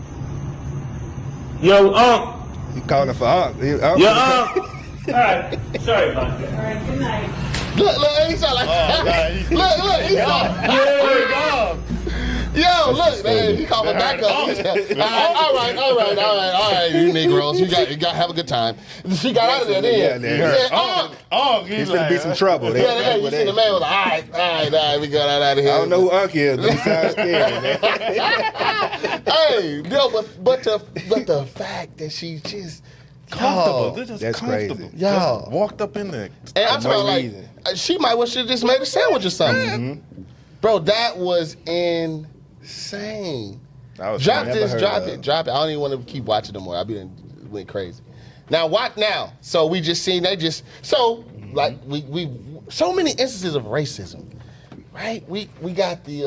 Yo, Unc! You calling for Unc? Yo, Unc! All right. Sorry about that. All right, good night. Look, he's all like, look, he's all yo, look, man, he called me back up. All right, you Negroes, you got to have a good time. She got out of there then. He said, he's gonna be some trouble. Yeah, you see the man was like, all right, we got out of here. I don't know who Unc is, but he sounds scary, man. Hey, no, but the fact that she just comfortable. They're just that's comfortable. crazy. Y'all just walked up in there. And I'm talking like she might have just made a sandwich or something. Bro, that was insane. Drop this, drop it. I don't even want to keep watching no more. I went crazy. Now what now? So we just seen like we so many instances of racism, right? We got the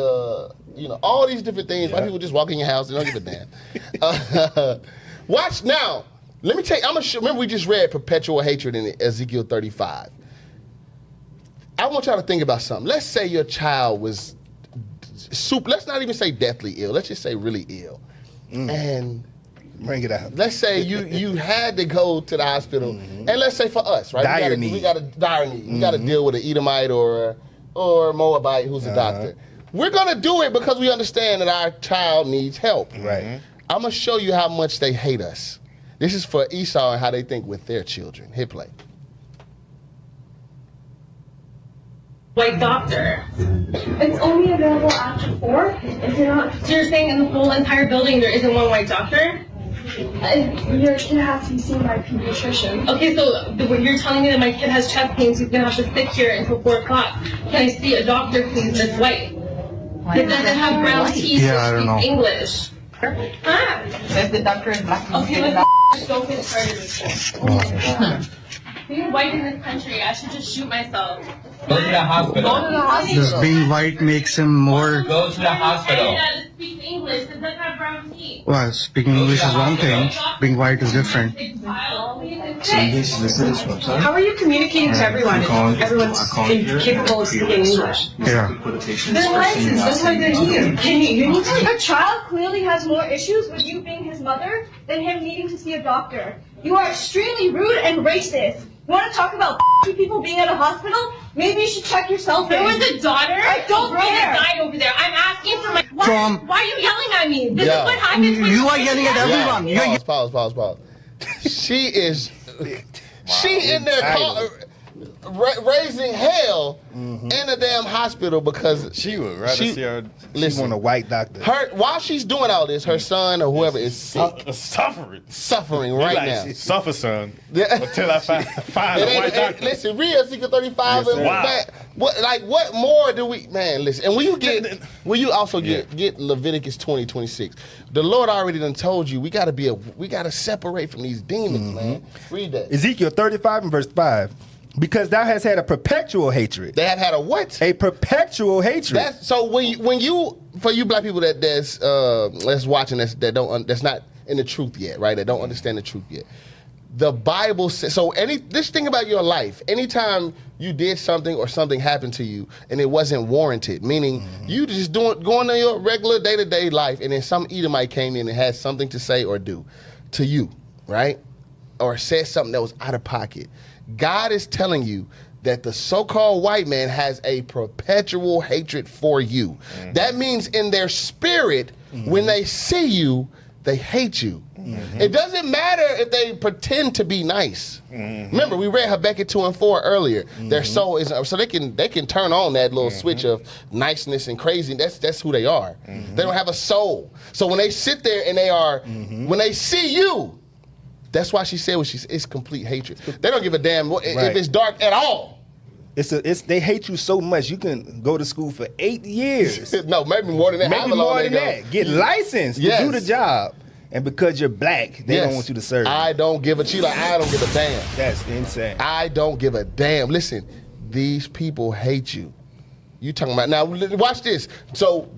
all these different things. White people just walk in your house and don't give a damn. Watch now. Let me tell you. Remember we just read perpetual hatred in Ezekiel 35. I want y'all to think about something. Let's say your child was let's not even say deathly ill. Let's just say really ill. And bring it out. Let's say you had to go to the hospital, and let's say for us, right? We got a dire need. We got to deal with an Edomite or Moabite who's a doctor. We're gonna do it because we understand that our child needs help. Right. I'm gonna show you how much they hate us. This is for Esau and how they think with their children. Hit play. White doctor. It's only available after 4. Is it not? So you're saying in the whole entire building there isn't one white doctor? Your kid has to be seen by a pediatrician. Okay, so you're telling me that my kid has chest pains, he's gonna have to sit here until 4 o'clock. Can I see a doctor, please, that's white? That doesn't have brown teeth or speaks English. Huh? Says the doctor is black. Okay, let's don't get started with this. Being white in this country, I should just shoot myself. Go to the hospital. Go to the hospital. Does being white makes him more... Go to the hospital. And speak English, does that have brown teeth? Well, speaking English is one thing. Being white is different. How are you communicating to everyone? Everyone's incapable of speaking English. Yeah. They're licensed. That's why they're here. You need to... A child clearly has more issues with you being his mother than him needing to see a doctor. You are extremely rude and racist. You want to talk about people being at a hospital? Maybe you should check yourself. There was a daughter. I don't care. That died over there. I'm asking for my. Why are you yelling at me? This is what happens when you are yelling at everyone. Yeah. Pause. She is. She in there raising hell in the damn hospital because she would rather see her. She want a white doctor. While she's doing all this, her son or whoever is sick, suffering right now. Suffer, son. Until I find a white doctor. Listen, read Ezekiel 35. Yes, wow. Man, what more do we? Man, listen. And when you also get Leviticus 20:26, the Lord already done told you we gotta separate from these demons, man. Read that. Ezekiel 35 and verse 5. Because thou hast had a perpetual hatred. They have had a what? A perpetual hatred. So when you for you black people that's watching that's not in the truth yet, right? That don't understand the truth yet. The Bible says this thing about your life. Anytime you did something or something happened to you and it wasn't warranted, meaning you just going on your regular day-to-day life, and then some Edomite came in and had something to say or do to you, right? Or said something that was out of pocket. God is telling you that the so-called white man has a perpetual hatred for you. That means in their spirit, when they see you, they hate you. It doesn't matter if they pretend to be nice. Remember, we read Habakkuk 2 and 4 earlier. Their soul is so they can turn on that little switch of niceness and crazy. That's who they are. They don't have a soul. So when they sit there and they are, when they see you. That's why she said it's complete hatred. They don't give a damn if it's dark at all. They hate you so much you can go to school for 8 years. No, maybe more than that. Maybe more than that. Get licensed to do the job. And because you're black, they don't want you to serve. I don't give a I don't give a damn. That's insane. I don't give a damn. Listen, these people hate you. You talking about now? Watch this. So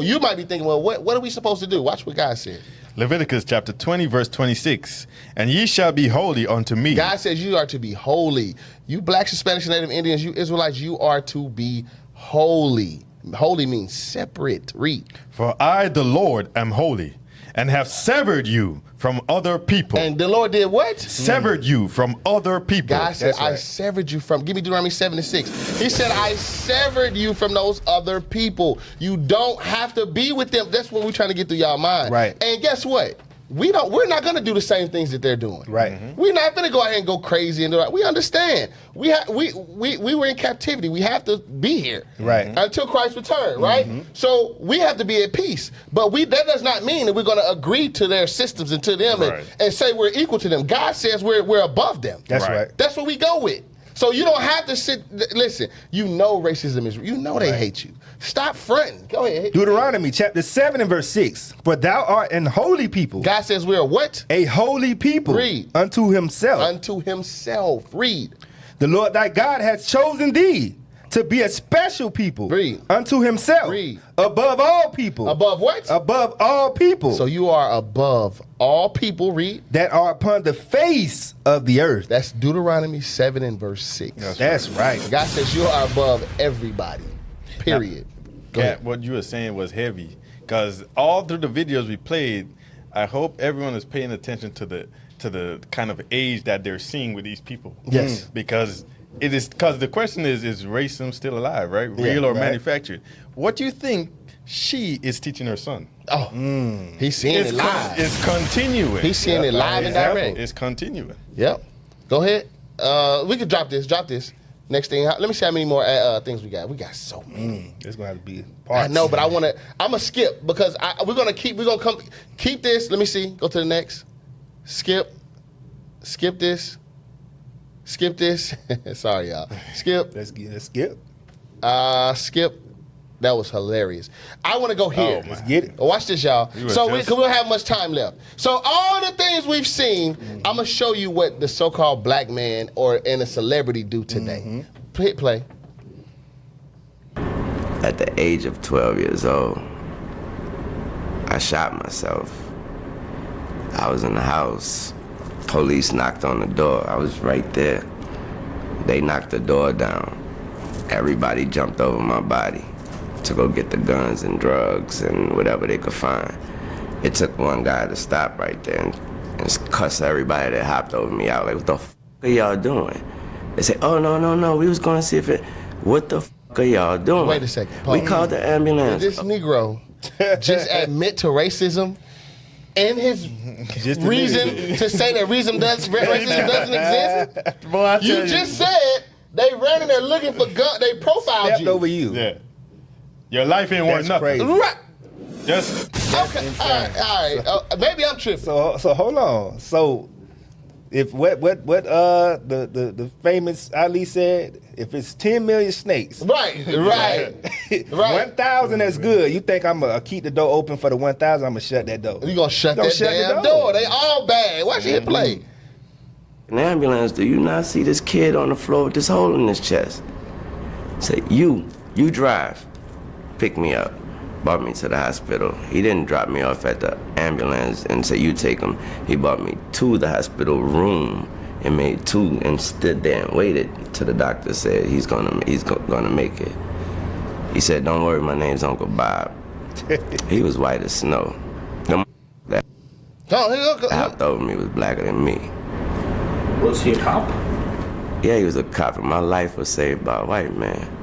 you might be thinking, well, what are we supposed to do? Watch what God said. Leviticus chapter 20, verse 26. And ye shall be holy unto me. God says you are to be holy. You blacks, Hispanics, Native Indians, you Israelites, you are to be holy. Holy means separate. Read. For I, the Lord, am holy, and have severed you from other people. And the Lord did what? Severed you from other people. God said, I severed you from, give me Deuteronomy 7:6. He said, I severed you from those other people. You don't have to be with them. That's what we're trying to get through y'all mind. Right. And guess what? We're not gonna do the same things that they're doing. Right. We're not gonna go ahead and go crazy and do that. We understand. We were in captivity. We have to be here. Right. Until Christ return, right? So we have to be at peace. But that does not mean that we're gonna agree to their systems and to them and say we're equal to them. God says we're above them. That's right. That's what we go with. So you don't have to listen, you know racism is, you know they hate you. Stop fronting. Go ahead. Deuteronomy chapter 7 and verse 6. For thou art an holy people. God says we are what? A holy people. Read. Unto himself. Unto himself. Read. The Lord thy God hath chosen thee to be a special people unto himself above all people. Above what? Above all people. So you are above all people, read. That are upon the face of the earth. That's Deuteronomy 7 and verse 6. That's right. God says you are above everybody, period. Yeah, what you were saying was heavy. Because all through the videos we played, I hope everyone is paying attention to the kind of age that they're seeing with these people. Yes. Because the question is racism still alive, right? Real or manufactured? What do you think she is teaching her son? Oh, he's seeing it live. It's continuing. He's seeing it live and direct. It's continuing. Yep. Go ahead. We could drop this. Next thing, let me see how many more things we got. We got so many. It's gonna have to be parts. I know, but I'm gonna skip because we're gonna keep this. Let me see. Go to the next. Skip this. Sorry, y'all. Skip. Let's skip. Skip. That was hilarious. I want to go here. Let's get it. Watch this, y'all. So we don't have much time left. So all the things we've seen, I'm gonna show you what the so-called black man and a celebrity do today. Hit play. At the age of 12 years old, I shot myself. I was in the house. Police knocked on the door. I was right there. They knocked the door down. Everybody jumped over my body to go get the guns and drugs and whatever they could find. It took one guy to stop right there and cuss everybody that hopped over me out. Like, what the f are y'all doing? They say, oh, no, we was going to see if it, what the f are y'all doing? Wait a second. We called the ambulance. Did this Negro just admit to racism and his reason to say that racism doesn't exist? Boy, you just said they ran in there looking for guns. They profiled Stepped you. over you. Yeah. Your life ain't worth nothing. Crazy. Right. Just okay. All right. Maybe I'm tripping. So hold on. So if what the famous Ali said, if it's 10 million snakes, right. 1,000 that's good. You think I'm gonna keep the door open for the 1,000? I'm gonna shut that door. You gonna shut that damn door? They all bad. Watch it play. An ambulance, do you not see this kid on the floor with this hole in his chest? Say, you drive. Pick me up, brought me to the hospital. He didn't drop me off at the ambulance and say, you take him. He brought me to the hospital room and made two and stood there and waited till the doctor said he's gonna make it. He said, don't worry, my name's Uncle Bob. He was white as snow. That hopped over me was blacker than me. Was he a cop? Yeah, he was a cop, and my life was saved by a white man.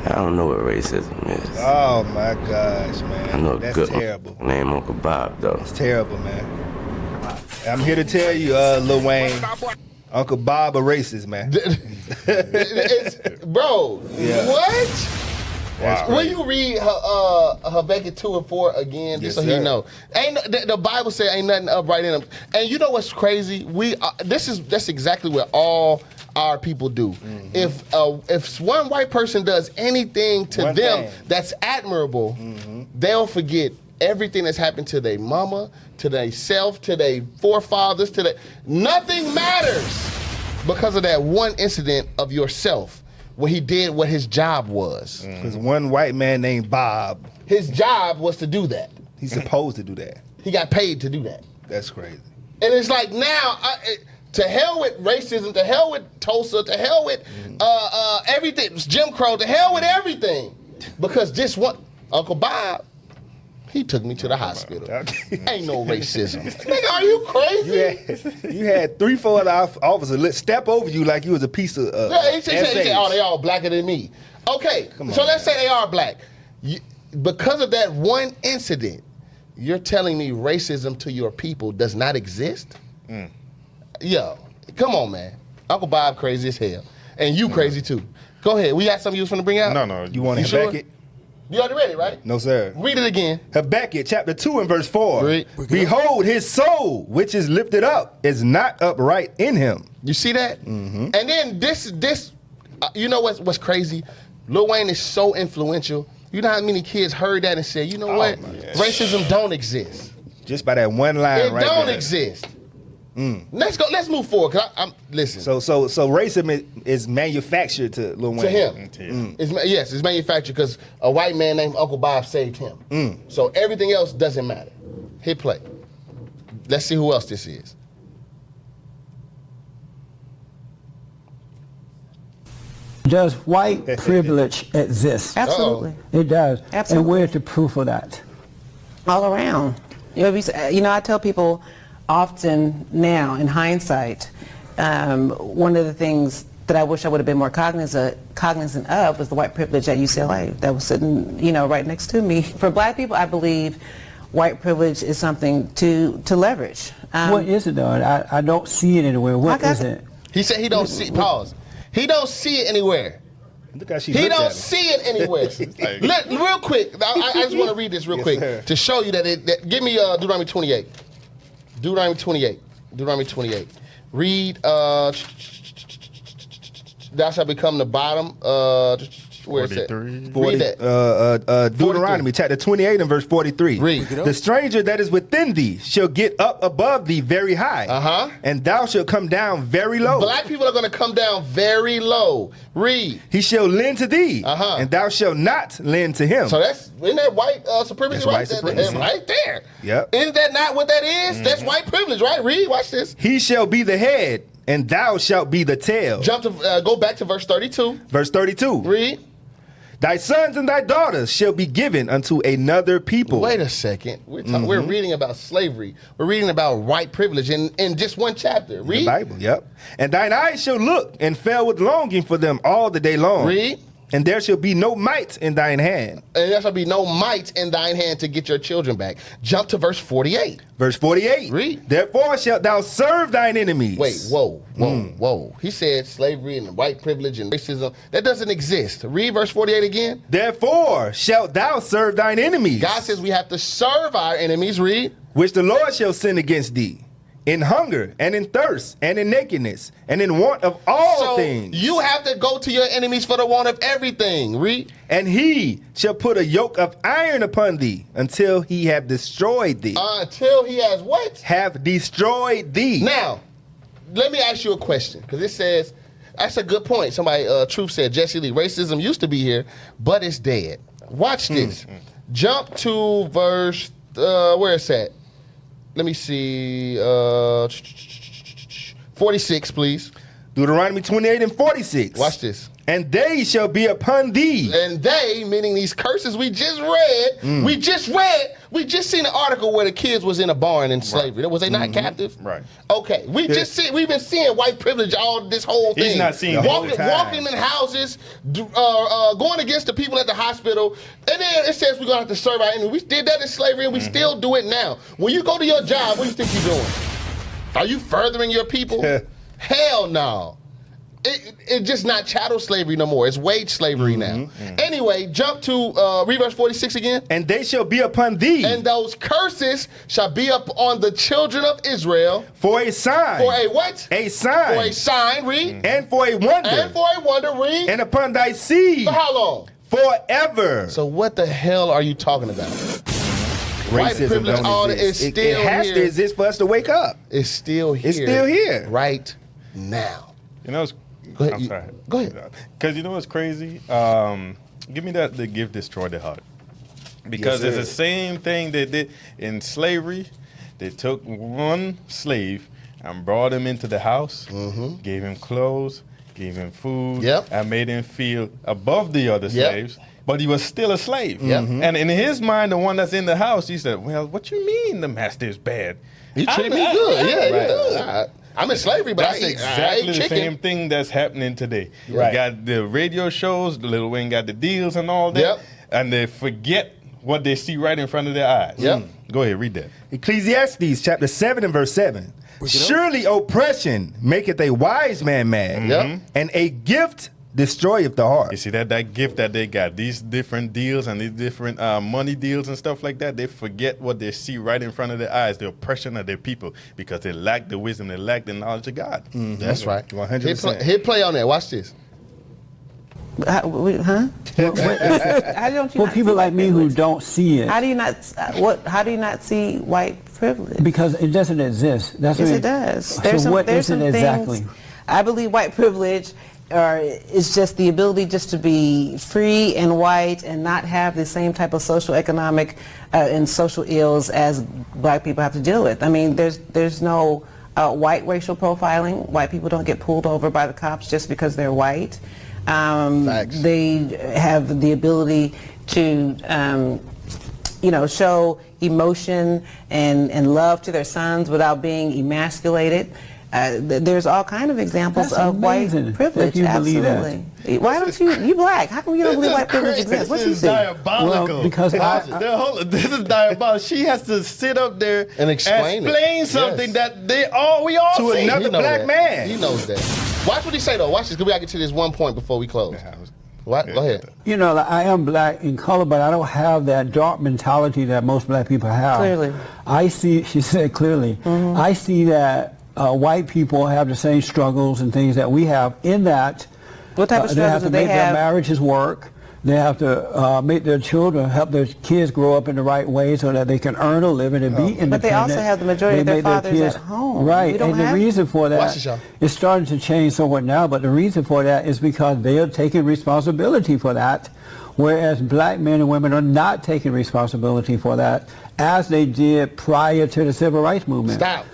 I don't know what racism is. Oh my gosh, man. I know that's good terrible. Name Uncle Bob though. It's terrible, man. I'm here to tell you, Lil Wayne, Uncle Bob a racist, man. Bro, Yeah. what? Wow. Will you read Habakkuk 2 and 4 again, just Yes, so you sir. know? The Bible said ain't nothing upright in them. And you know what's crazy? That's exactly what all our people do. If one white person does anything to One them thing. that's admirable, they'll forget everything that's happened to their mama, to their self, to their forefathers, nothing matters because of that one incident of yourself when he did what his job was. There's one white man named Bob. His job was to do that. He's supposed to do that. He got paid to do that. That's crazy. And it's like now, to hell with racism, to hell with Tulsa, to hell with everything, Jim Crow, to hell with everything. Because this one, Uncle Bob, he took me to the hospital. Ain't no racism. Nigga, are you crazy? You had 3-4 other officers step over you like you was a piece of he said, oh, they all blacker than me. Okay, so let's say they are black. Because of that one incident, you're telling me racism to your people does not exist? Yo, come on, man. Uncle Bob crazy as hell. And you crazy too. Go ahead. We got something you was finna bring out? No. You want to Habakkuk? You already read it, right? No, sir. Read it again. Habakkuk chapter 2 and verse 4. Behold, his soul, which is lifted up, is not upright in him. You see that? And then this, you know what's crazy? Lil Wayne is so influential. You know how many kids heard that and said, you know what? Racism don't exist. Just by that one line it right don't there. exist. Let's go. Let's move forward. Cause I'm listen. So racism is manufactured to Lil Wayne. To him. It's manufactured because a white man named Uncle Bob saved him. So everything else doesn't matter. Hit play. Let's see who else this is. Does white privilege exist? Absolutely. It does. Absolutely. And where's the proof of that? All around. I tell people often now, in hindsight, one of the things that I wish I would have been more cognizant of was the white privilege at UCLA that was sitting, right next to me. For black people, I believe white privilege is something to leverage. What is it, though? I don't see it anywhere. What is it? He said he don't see. Pause. He don't see it anywhere. Look how she he looked don't at him. see it anywhere. Real quick, I just want to read this real quick to show you that give me Deuteronomy 28. Deuteronomy 28. Read, thou shalt become the bottom. Where is it? Read that. Deuteronomy chapter 28 and verse 43. Read. The stranger that is within thee shall get up above thee very high, and thou shalt come down very low. Black people are going to come down very low. Read. He shall lend to thee, and thou shalt not lend to him. So isn't that white supremacy? That's white supremacy. Right there. Yep. Isn't that not what that is? That's white privilege, right? Read. Watch this. He shall be the head, and thou shalt be the tail. Jump to go back to verse 32. Verse 32. Read. Thy sons and thy daughters shall be given unto another people. Wait a second. We're reading about slavery. We're reading about white privilege in just one chapter. Read. The Bible, yep. And thine eyes shall look and fail with longing for them all the day long. Read. And there shall be no might in thine hand. And there shall be no might in thine hand to get your children back. Jump to verse 48. Verse 48. Read. Therefore shalt thou serve thine enemies. Wait, whoa. He said slavery and white privilege and racism. That doesn't exist. Read verse 48 again. Therefore shalt thou serve thine enemies. God says we have to serve our enemies. Read. Which the Lord shall send against thee. In hunger and in thirst and in nakedness and in want of all things. You have to go to your enemies for the want of everything. Read. And he shall put a yoke of iron upon thee until he have destroyed thee. Until he has what? Have destroyed thee. Now, let me ask you a question, because it says, that's a good point. Somebody, Truth said, Jesse Lee, racism used to be here, but it's dead. Watch this. Jump to verse, where is that? Let me see, 46, please. Deuteronomy 28 and 46. Watch this. And they shall be upon thee. And they, meaning these curses we just read, we just seen an article where the kids was in a barn in slavery. Was they not captive? Right. Okay, we've been seeing white privilege all this whole thing. He's not seeing walking in houses, going against the people at the hospital, and then it says we're gonna have to serve our enemies. We did that in slavery, and we still do it now. When you go to your job, what do you think you're doing? Are you furthering your people? Hell no. It's just not chattel slavery no more. It's wage slavery now. Anyway, jump to read verse 46 again. And they shall be upon thee. And those curses shall be up on the children of Israel. For a sign. For a what? A sign. For a sign, read. And for a wonder. And for a wonder, read. And upon thy seed. For how long? Forever. So what the hell are you talking about? White Racism privilege don't exist. is still it has here. to exist for us to wake up. It's still here. It's still here. Right now. You know, Go ahead. I'm sorry. Go ahead. Because you know what's crazy? Give me that the give, destroy the heart. Because it's the same thing they did in slavery. They took one slave and brought him into the house, gave him clothes, gave him food, and made him feel above the other slaves. But he was still a slave. And in his mind, the one that's in the house, he said, well, what you mean the master is bad? He treat me good. I'm in slavery, but that's exactly the same thing that's happening today. Right. You got the radio shows, the Lil Wayne got the deals and all that, and they forget what they see right in front of their eyes. Go ahead, read that. Ecclesiastes chapter 7 and verse 7. Surely oppression maketh a wise man mad, and a gift destroyeth the heart. You see that gift that they got, these different deals and these different money deals and stuff like that, they forget what they see right in front of their eyes, the oppression of their people, because they lack the wisdom, they lack the knowledge of God. That's right. 100%. Hit play on that. Watch this. Huh? How don't you? For people like me who don't see it. How do you not? How do you not see white privilege? Because it doesn't exist. That's yes, what it does. So what is it exactly? I believe white privilege is just the ability just to be free and white and not have the same type of social, economic, and social ills as black people have to deal with. I mean, there's no white racial profiling. White people don't get pulled over by the cops just because they're white. They have the ability to, show emotion and love to their sons without being emasculated. There's all kind of examples of white privilege. Absolutely. Why don't you black? How come you don't believe white privilege exists? What you is see? diabolical. Well, because this is diabolical. She has to sit up there and explain something that we all to see. another black man. He knows that. Watch what he say though. Watch this, because we got to get to this one point before we close. What? Go ahead. I am black in color, but I don't have that dark mentality that most black people have. Clearly. I see, she said clearly, I see that white people have the same struggles and things that we have in that. What type of they have struggles to do they make have? their marriages work. They have to make their children, help their kids grow up in the right way so that they can earn a living and be independent. But they also have the majority of their fathers at home. Right, and the reason for that, it's starting to change somewhat now, but the reason for that is because they are taking responsibility for that, whereas black men and women are not taking responsibility for that, as they did prior to the Civil Rights Movement. Stop.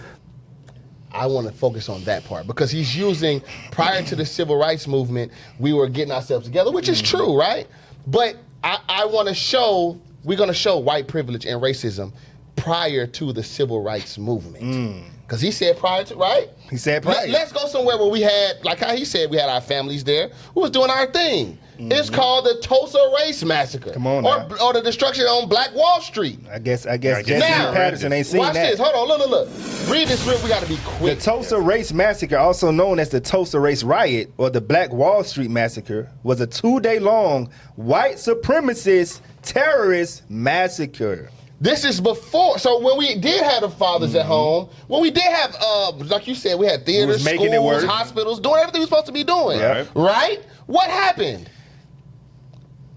I want to focus on that part because he's using, prior to the Civil Rights Movement, we were getting ourselves together, which is true, right? But I want to show, we're going to show white privilege and racism prior to the Civil Rights Movement. Because he said prior to, right? He said prior. Let's go somewhere where we had, like how he said, we had our families there. We was doing our thing. It's called the Tulsa Race Massacre. Come on or the destruction on Black Wall Street. I guess Jesse Patterson ain't seen watch that. Watch this. Hold on. Look. Read this real. We got to be quick. The Tulsa Race Massacre, also known as the Tulsa Race Riot or the Black Wall Street Massacre, was a 2-day-long white supremacist terrorist massacre. This is before. So when we did have the fathers at home, when we did have, like you said, we had theaters, schools, hospitals, doing everything we were supposed to be doing. Right? What happened?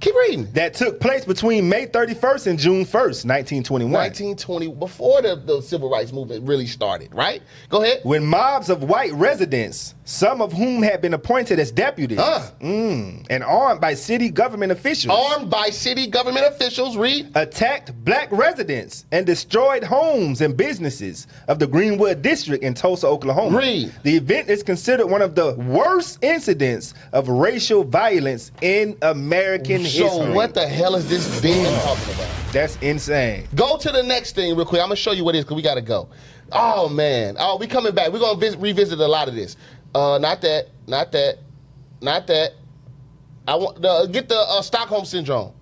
Keep reading. That took place between May 31st and June 1st, 1921. 1920, before the Civil Rights Movement really started, right? Go ahead. When mobs of white residents, some of whom had been appointed as deputies, and armed by city government officials. Read. Attacked black residents and destroyed homes and businesses of the Greenwood District in Tulsa, Oklahoma. Read. The event is considered one of the worst incidents of racial violence in American history. So what the hell is this being talking about? That's insane. Go to the next thing real quick. I'm going to show you what it is because we got to go. Oh, man. Oh, we coming back. We're going to revisit a lot of this. Not that. I want get the Stockholm Syndrome.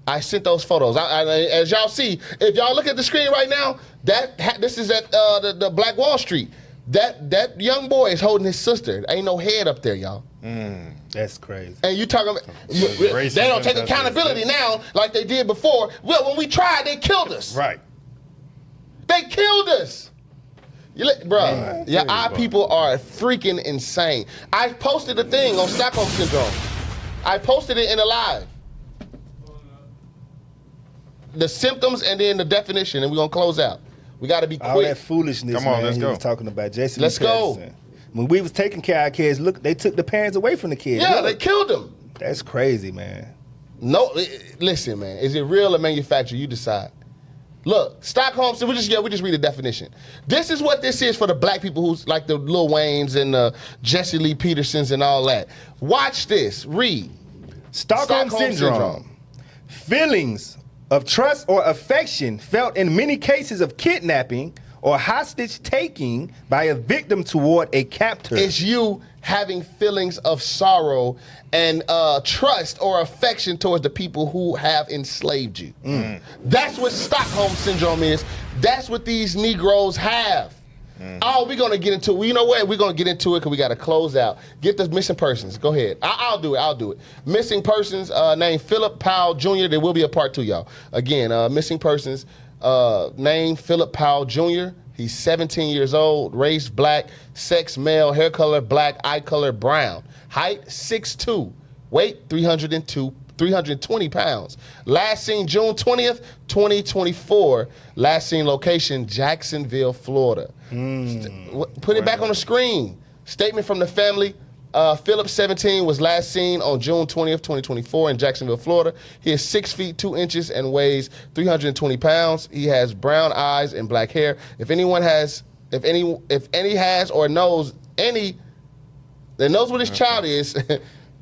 I sent those photos. As y'all see, if y'all look at the screen right now, this is at the Black Wall Street. That young boy is holding his sister. Ain't no head up there, y'all. That's crazy. And you talking about they don't take accountability now like they did before. Well, when we tried, they killed us. Right. They killed us. Bro, our people are freaking insane. I posted a thing on Stockholm Syndrome. I posted it in a live. The symptoms and then the definition, and we're going to close out. We got to be quick. All that foolishness, Come on, man, let's go. was talking about. Jesse Let's Patterson. go. When we was taking care of our kids, look, they took the parents away from the kids. Yeah, Look. they killed them. That's crazy, man. No, listen, man. Is it real or manufactured? You decide. Look, Stockholm, so we just read the definition. This is what this is for the black people who's like the Lil Waynes and the Jesse Lee Petersons and all that. Watch this. Read. Stockholm Syndrome. Feelings of trust or affection felt in many cases of kidnapping or hostage taking by a victim toward a captor. It's you having feelings of sorrow and trust or affection towards the people who have enslaved you. That's what Stockholm Syndrome is. That's what these Negroes have. Oh, we're going to get into it. Well, you know what? We're going to get into it because we got to close out. Get the missing persons. Go ahead. I'll do it. Missing persons named Philip Powell Jr. There will be a part 2, y'all. Again, missing persons named Philip Powell Jr. He's 17 years old, race black, sex male, hair color black, eye color brown. Height 6'2", Weight 320 pounds. Last seen June 20th, 2024. Last seen location Jacksonville, Florida. Put it back on the screen. Statement from the family. Philip, 17, was last seen on June 20th, 2024 in Jacksonville, Florida. He is 6 feet 2 inches and weighs 320 pounds. He has brown eyes and black hair. If any has or knows any that knows what his child is,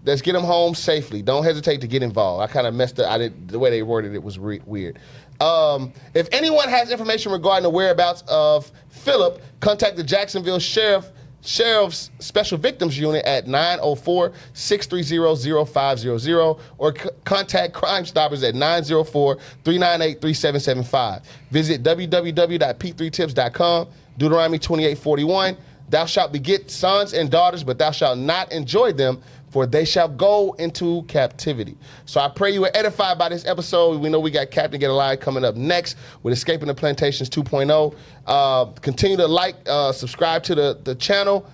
let's get him home safely. Don't hesitate to get involved. I kind of messed up. The way they worded it was weird. If anyone has information regarding the whereabouts of Philip, contact the Jacksonville Sheriff's Special Victims Unit at 904-630-0500 or contact Crime Stoppers at 904-398-3775. Visit www.p3tips.com. Deuteronomy 28:41. Thou shalt beget sons and daughters, but thou shalt not enjoy them, for they shall go into captivity. So I pray you were edified by this episode. We know we got Captain Get Alive coming up next with Escaping the Plantations 2.0. Continue to like, subscribe to the channel.